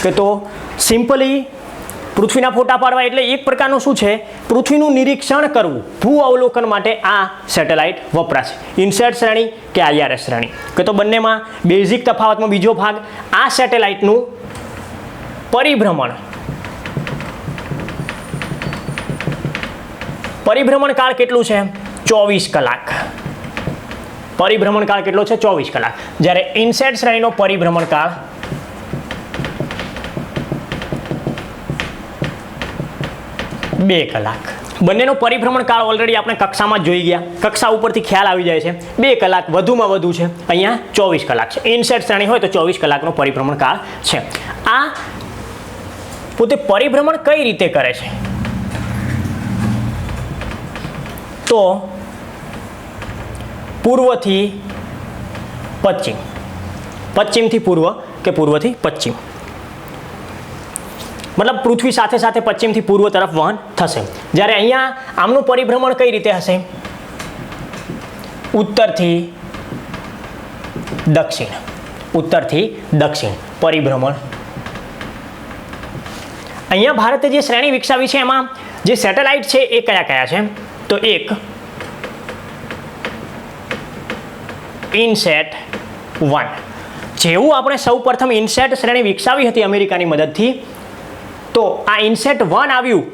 કે તો સિમ્પલી પૃથ્વીના ફોટા પાડવા એટલે એક પ્રકારનું શું છે, પૃથ્વીનું નિરીક્ષણ કરવું. ભૂ અવલોકન માટે આ સેટેલાઇટ વપરાશે. ઇનસેટ શ્રેણી કે IRS શ્રેણી. કે તો બંનેમાં બેઝિક તફાવતમાં બીજો ભાગ, આ સેટેલાઇટનું પરિભ્રમણ કાળ કેટલું છે? 24 કલાક. પરિભ્રમણ કાળ કેટલો છે? 24 કલાક. જ્યારે ઇનસેટ શ્રેણીનો પરિભ્રમણ કાળ 2 કલાક. બંનેનો પરિભ્રમણ કાળ ઓલરેડી આપણે કક્ષામાં જોઈ ગયા, કક્ષા ઉપરથી ખ્યાલ આવી જાય છે. 2 કલાક વધુમાં વધુ છે, અહીંયા 24 કલાક છે. ઇનસેટ શ્રેણી હોય તો 24 કલાકનો પરિભ્રમણ કાળ છે. આ પોતે પરિભ્રમણ કઈ રીતે કરે છે? તો પૂર્વથી પશ્ચિમ, પશ્ચિમથી પૂર્વ કે પૂર્વથી પશ્ચિમ, મતલબ પૃથ્વી સાથે સાથે પશ્ચિમથી પૂર્વ તરફ વહન થશે. જ્યારે અહીંયા આમનું પરિભ્રમણ કઈ રીતે હશે? ઉત્તરથી દક્ષિણ, ઉત્તરથી દક્ષિણ પરિભ્રમણ. અહીંયા ભારતે જે શ્રેણી વિકસાવી છે એમાં જે સેટેલાઇટ છે એ કયા કયા છે? તો એક ઇનસેટ 1. જેવું આપણે સૌ પ્રથમ ઇનસેટ શ્રેણી વિકસાવી હતી અમેરિકાની મદદથી, તો આ ઇનસેટ 1 આવ્યું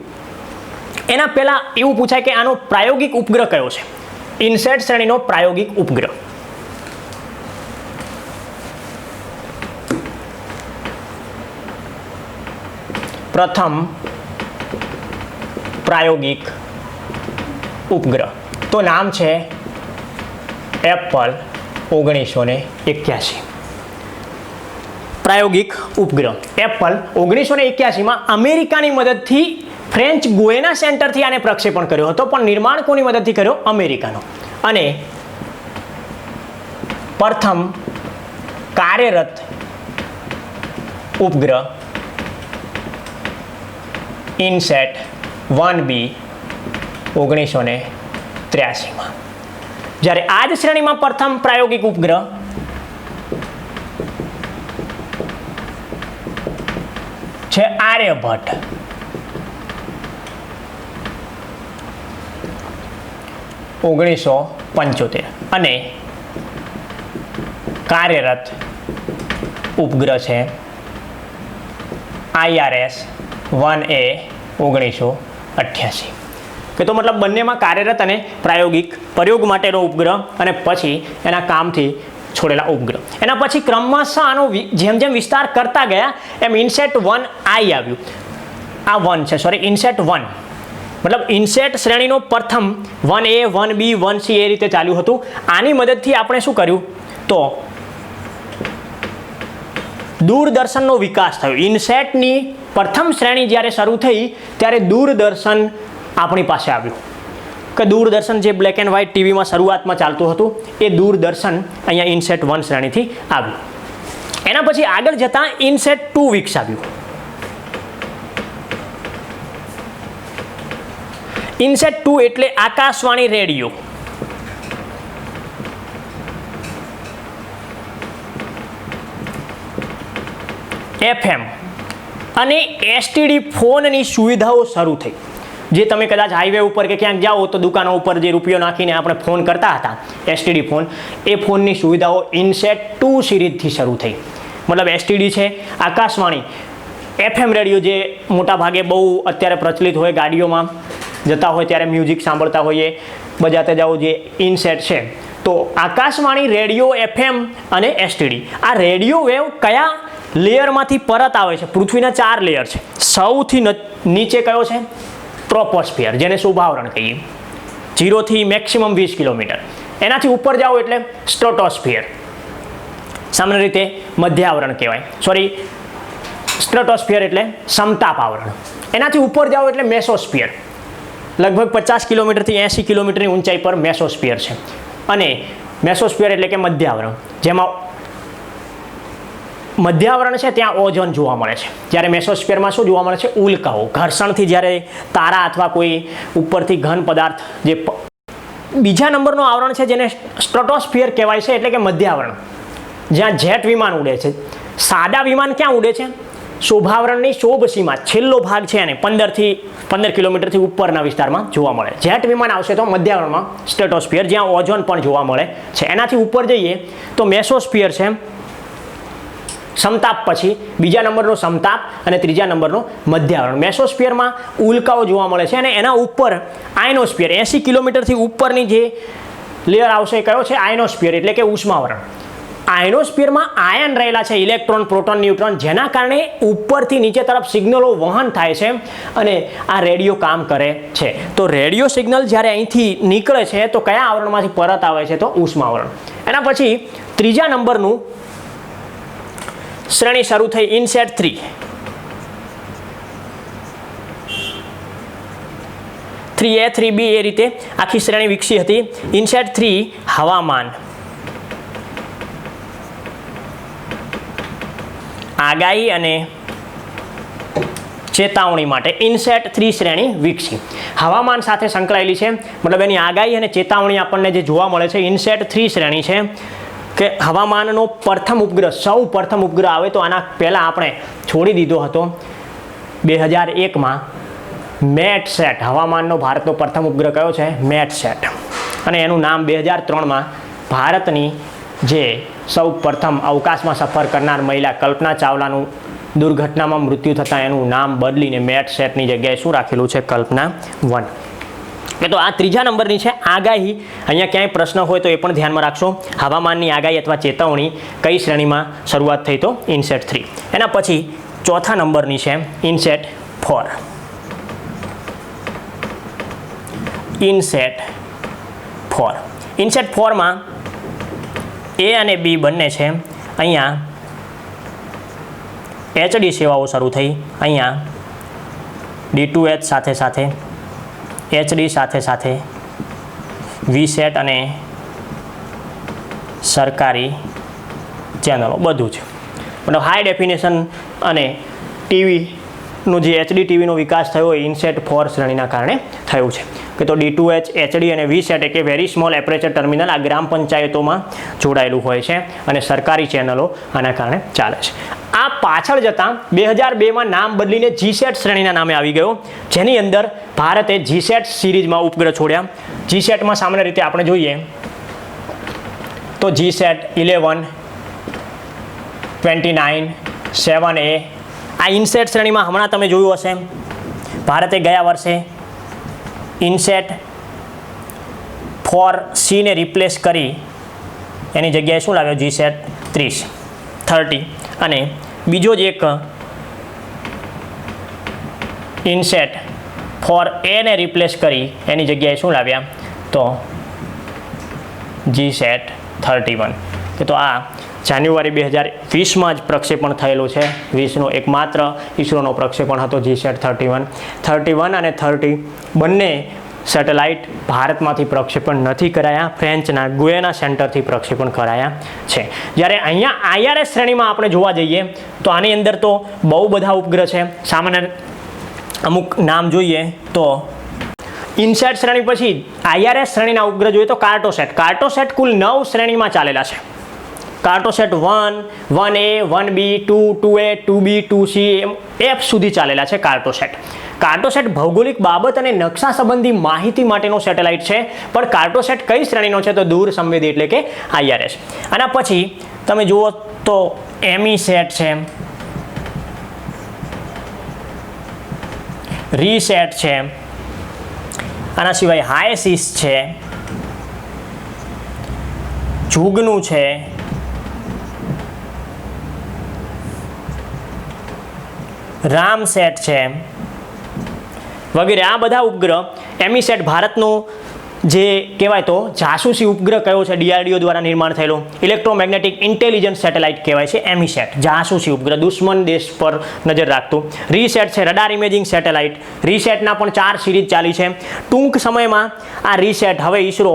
એના પહેલા એવું પૂછાય કે આનો પ્રાયોગિક ઉપગ્રહ કયો છે? ઇનસેટ શ્રેણીનો પ્રાયોગિક ઉપગ્રહ પ્રથમ પ્રાયોગિક ઉપગ્રહ તો નામ છે એપલ 1981. પ્રાયોગિક ઉપગ્રહ એપલ 1981માં અમેરિકાની મદદથી ફ્રેન્ચ ગુએના સેન્ટરથી આને પ્રક્ષેપણ કર્યો હતો, પણ નિર્માણ કોની મદદથી કર્યો? અમેરિકાનો. અને પ્રથમ કાર્યરત ઉપગ્રહ ઇનસેટ 1B 1983માં. જ્યારે આ જ શ્રેણીમાં પ્રથમ પ્રાયોગિક ઉપગ્રહ છે આર્યભટ્ટ 1975 અને કાર્યરત ઉપગ્રહ છે IRS 1A 1988. કે તો મતલબ બંનેમાં કાર્યરત અને પ્રાયોગિક પ્રયોગ માટેનો ઉપગ્રહ અને પછી એના કામથી છોડેલા ઉપગ્રહ. એના પછી ક્રમશઃ આનો જેમ જેમ વિસ્તાર કરતા ગયા એમ ઇનસેટ 1I આવ્યું. આ 1 છે, સોરી, ઇનસેટ 1 મતલબ ઇનસેટ શ્રેણીનો પ્રથમ 1A 1B 1C એ રીતે ચાલ્યું હતું. આની મદદથી આપણે શું કર્યું? તો દૂરદર્શનનો વિકાસ થયો. ઇનસેટની પ્રથમ શ્રેણી જ્યારે શરૂ થઈ ત્યારે દૂરદર્શન આપણી પાસે આવ્યું. કે દૂરદર્શન જે બ્લેક એન્ડ વ્હાઇટ ટીવીમાં શરૂઆતમાં ચાલતું હતું એ દૂરદર્શન અહીંયા ઇનસેટ 1 શ્રેણીથી આવ્યું. એના પછી આગળ જતાં ઇનસેટ 2 વિકસાવ્યું. ઇનસેટ 2 એટલે આકાશવાણી રેડિયો. FM અને STD ફોનની સુવિધાઓ શરૂ થઈ. જે તમે કદાચ હાઈવે ઉપર કે ક્યાંક જાઓ તો દુકાનો ઉપર જે રૂપિયો નાખીને આપણે ફોન કરતા હતા એસટીડી ફોન, એ ફોનની સુવિધાઓ ઇનસેટ 2 સિરીઝથી શરૂ થઈ. મતલબ એસટીડી છે, આકાશવાણી, એફએમ રેડિયો જે મોટા ભાગે બહુ અત્યારે પ્રચલિત હોય, ગાડીઓમાં જતા હોય ત્યારે મ્યુઝિક સાંભળતા હોઈએ, બજાતે જાઓ, જે ઇનસેટ છે. તો આકાશવાણી, રેડિયો, એફએમ અને એસટીડી, આ રેડિયો વેવ કયા લેયરમાંથી પરત આવે છે? પૃથ્વીના 4 લેયર છે. સૌથી નીચે કયો છે? ટ્રોપોસ્ફિયર, જેને શુભાવરણ કહીએ, 0 થી મેક્સિમમ 20 કિલોમીટર. એનાથી ઉપર જાઓ એટલે સ્ટ્રેટોસ્ફિયર, સામાન્ય રીતે મધ્યાવરણ કહેવાય, સોરી, સ્ટ્રેટોસ્ફિયર એટલે સમતાપ આવરણ. એનાથી ઉપર જાઓ એટલે મેસોસ્ફિયર, લગભગ 50 કિલોમીટરથી 80 કિલોમીટરની ઊંચાઈ પર મેસોસ્ફિયર છે. અને મેસોસ્ફિયર એટલે કે મધ્યાવરણ, જેમાં મધ્યાવરણ છે ત્યાં ઓઝોન જોવા મળે છે. જ્યારે મેસોસ્ફિયરમાં શું જોવા મળે છે? ઉલ્કાઓ. ઘર્ષણથી જ્યારે તારા અથવા કોઈ ઉપરથી ઘન પદાર્થ, જે બીજા નંબરનું આવરણ છે જેને સ્ટ્રેટોસ્ફિયર કહેવાય છે, એટલે કે મધ્યાવરણ, જ્યાં જેટ વિમાન ઉડે છે. સાદા વિમાન ક્યાં ઉડે છે? શોભાવરણની શોભ સીમા, છેલ્લો ભાગ છે એને 15 કિલોમીટરથી ઉપરના વિસ્તારમાં જોવા મળે. જેટ વિમાન આવશે તો મધ્યાવરણમાં સ્ટ્રેટોસ્ફિયર, જ્યાં ઓઝોન પણ જોવા મળે છે. એનાથી ઉપર જઈએ તો મેસોસ્ફિયર છે, સમતાપ પછી બીજા નંબરનો સમતાપ અને ત્રીજા નંબરનો મધ્યાવરણ. મેસોસ્ફિયરમાં ઉલ્કાઓ જોવા મળે છે અને એના ઉપર આયનોસ્ફિયર, 80 કિલોમીટરથી ઉપરની જે લેયર આવશે એ કયો છે? આયનોસ્ફિયર એટલે કે ઉષ્માવરણ. આયનોસ્ફિયરમાં આયન રહેલા છે, ઇલેક્ટ્રોન, પ્રોટોન, ન્યુટ્રોન, જેના કારણે ઉપરથી નીચે તરફ સિગ્નલો વહન થાય છે અને આ રેડિયો કામ કરે છે. તો રેડિયો સિગ્નલ જ્યારે અહીંથી નીકળે છે તો કયા આવરણમાંથી પરત આવે છે? તો ઉષ્માવરણ. એના પછી ત્રીજા નંબરનું શ્રેણી શરૂ થઈ, ઇનસેટ 3. 3A, 3B એ રીતે આખી શ્રેણી વિકસી હતી. ઇનસેટ 3 હવામાન, આગાહી અને ચેતવણી માટે ઇનસેટ 3 શ્રેણી વિકસી. હવામાન સાથે સંકળાયેલી છે, મતલબ એની આગાહી અને ચેતવણી આપણને જે જોવા મળે છે. ઇનસેટ 3 શ્રેણી છે કે હવામાનનો પ્રથમ ઉપગ્રહ, સૌ પ્રથમ ઉપગ્રહ આવે તો આના પહેલાં આપણે છોડી દીધો હતો 2001માં મેટસેટ. હવામાનનો ભારતનો પ્રથમ ઉપગ્રહ કયો છે? મેટસેટ. અને એનું નામ 2003માં ભારતની જે સૌ પ્રથમ અવકાશમાં સફર કરનાર મહિલા કલ્પના ચાવલાનું દુર્ઘટનામાં મૃત્યુ થતાં એનું નામ બદલીને મેટસેટની જગ્યાએ શું રાખેલું છે? કલ્પના 1. કે તો આ ત્રીજા નંબરની છે આગાહી. અહીંયા ક્યાંય પ્રશ્ન હોય તો એ પણ ધ્યાનમાં રાખશો. હવામાનની આગાહી અથવા ચેતવણી કઈ શ્રેણીમાં શરૂઆત થઈ? તો ઇનસેટ 3. એના પછી ચોથા નંબરની છે ઇનસેટ 4. ઇનસેટ 4. ઇનસેટ 4માં A અને B બંને છે. અહીંયા HD સેવાઓ શરૂ થઈ. અહીંયા D2H સાથે સાથે, HD સાથે સાથે, VSAT અને સરકારી ચેનલો બધું છે. મતલબ હાઈ ડેફિનેશન અને ટીવીનો જે HD ટીવીનો વિકાસ થયો એ ઇનસેટ 4 શ્રેણીના કારણે થયું છે. કે તો D2H, HD અને VSAT કે વેરી સ્મોલ એપરેચર ટર્મિનલ આ ગ્રામ પંચાયતોમાં જોડાયેલું હોય છે અને સરકારી ચેનલો આના કારણે ચાલે છે. આ પાછળ જતાં 2002માં નામ બદલીને GSAT શ્રેણીના નામે આવી ગયો, જેની અંદર ભારતે GSAT સિરીઝમાં ઉપગ્રહ છોડ્યા. GSATમાં સામાન્ય રીતે આપણે જોઈએ તો GSAT 11, 29, 7A. આ ઇનસેટ શ્રેણીમાં હમણાં તમે જોયું હશે ભારતે ગયા વર્ષે ઇનસેટ 4C ને રિપ્લેસ કરી એની જગ્યાએ શું લાવ્યો? GSAT 30. અને બીજો જ એક ઇનસેટ 4A ને રિપ્લેસ કરી એની જગ્યાએ શું લાવ્યા? તો GSAT 31. કે તો આ જાન્યુઆરી 2020માં જ પ્રક્ષેપણ થયેલું છે. 20નો એકમાત્ર ઈસરોનો પ્રક્ષેપણ હતો GSAT 31. 31 અને 30 બંને સેટેલાઇટ ભારતમાંથી પ્રક્ષેપણ નથી કરાયા, ફ્રેન્ચના ગુએના સેન્ટરથી પ્રક્ષેપણ કરાયા છે. જ્યારે અહીંયા IRS શ્રેણીમાં આપણે જોવા જઈએ તો આની અંદર તો બહુ બધા ઉપગ્રહ છે. સામાન્ય અમુક નામ જોઈએ તો ઇનસેટ શ્રેણી પછી IRS શ્રેણીના ઉપગ્રહ જોઈએ તો કાર્ટોસેટ. કાર્ટોસેટ કુલ 9 શ્રેણીમાં ચાલેલા છે. Cartosat 1, 1A, 1B, 2, 2A, 2B, 2C એમ F સુધી ચાલેલા છે કાર્ટોસેટ. કાર્ટોસેટ ભૌગોલિક બાબત અને નકશા સંબંધી માહિતી માટેનો સેટેલાઇટ છે, પણ કાર્ટોસેટ કઈ શ્રેણીનો છે તો દૂર સંવેદી એટલે કે IRS. આના પછી તમે જુઓ તો એમીસેટ છે, રીસેટ છે, આના સિવાય હાયસીસ છે, જુગનું છે, રામસેટ છે વગેરે. આ બધા ઉપગ્રહ. એમીસેટ ભારતનું જે કહેવાય તો જાસૂસી ઉપગ્રહ કયો છે, DRDO દ્વારા નિર્માણ થયેલો ઇલેક્ટ્રોમેગ્નેટિક ઇન્ટેલિજન્સ સેટેલાઇટ કહેવાય છે એમીસેટ, જાસૂસી ઉપગ્રહ, દુશ્મન દેશ પર નજર રાખતું. રીસેટ છે રડાર ઇમેજિંગ સેટેલાઇટ. રીસેટના પણ 4 સિરીઝ ચાલી છે. ટૂંક સમયમાં આ રીસેટ હવે ઈસરો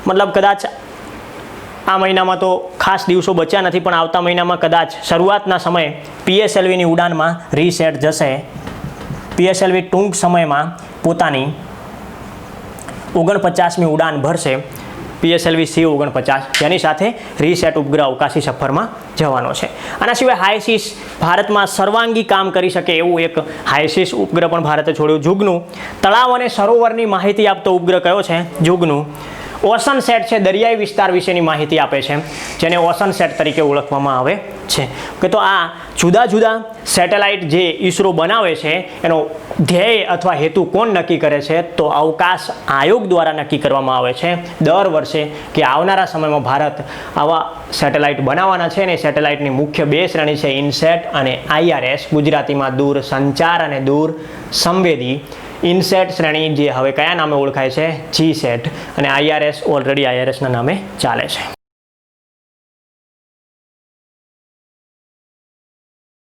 મતલબ કદાચ આ મહિનામાં તો ખાસ દિવસો બચ્યા નથી, પણ આવતા મહિનામાં કદાચ શરૂઆતના સમયે PSLVની ઉડાનમાં રીસેટ જશે. PSLV ટૂંક સમયમાં પોતાની 49મી ઉડાન ભરશે, PSLV C-49, જેની સાથે રીસેટ ઉપગ્રહ અવકાશી સફરમાં જવાનો છે. આના સિવાય હાયસીસ, ભારતમાં સર્વાંગી કામ કરી શકે એવું એક હાયસીસ ઉપગ્રહ પણ ભારતે છોડ્યું. જુગનું તળાવ અને સરોવરની માહિતી આપતો ઉપગ્રહ કયો છે? જુગનું. ઓશન સેટ છે, દરિયાઈ વિસ્તાર વિશેની માહિતી આપે છે, જેને ઓશન સેટ તરીકે ઓળખવામાં આવે છે. કે તો આ જુદા જુદા સેટેલાઇટ જે ઈસરો બનાવે છે એનો ધ્યેય અથવા હેતુ કોણ નક્કી કરે છે? તો અવકાશ આયોગ દ્વારા નક્કી કરવામાં આવે છે દર વર્ષે કે આવનારા સમયમાં ભારત આવા સેટેલાઇટ બનાવવાના છે. અને સેટેલાઇટની મુખ્ય 2 શ્રેણી છે, ઇનસેટ અને IRS, ગુજરાતીમાં દૂર સંચાર અને દૂર સંવેદી. ઇનસેટ શ્રેણી જે હવે કયા નામે ઓળખાય છે? જીસેટ, અને IRS ઓલરેડી IRSના નામે ચાલે છે.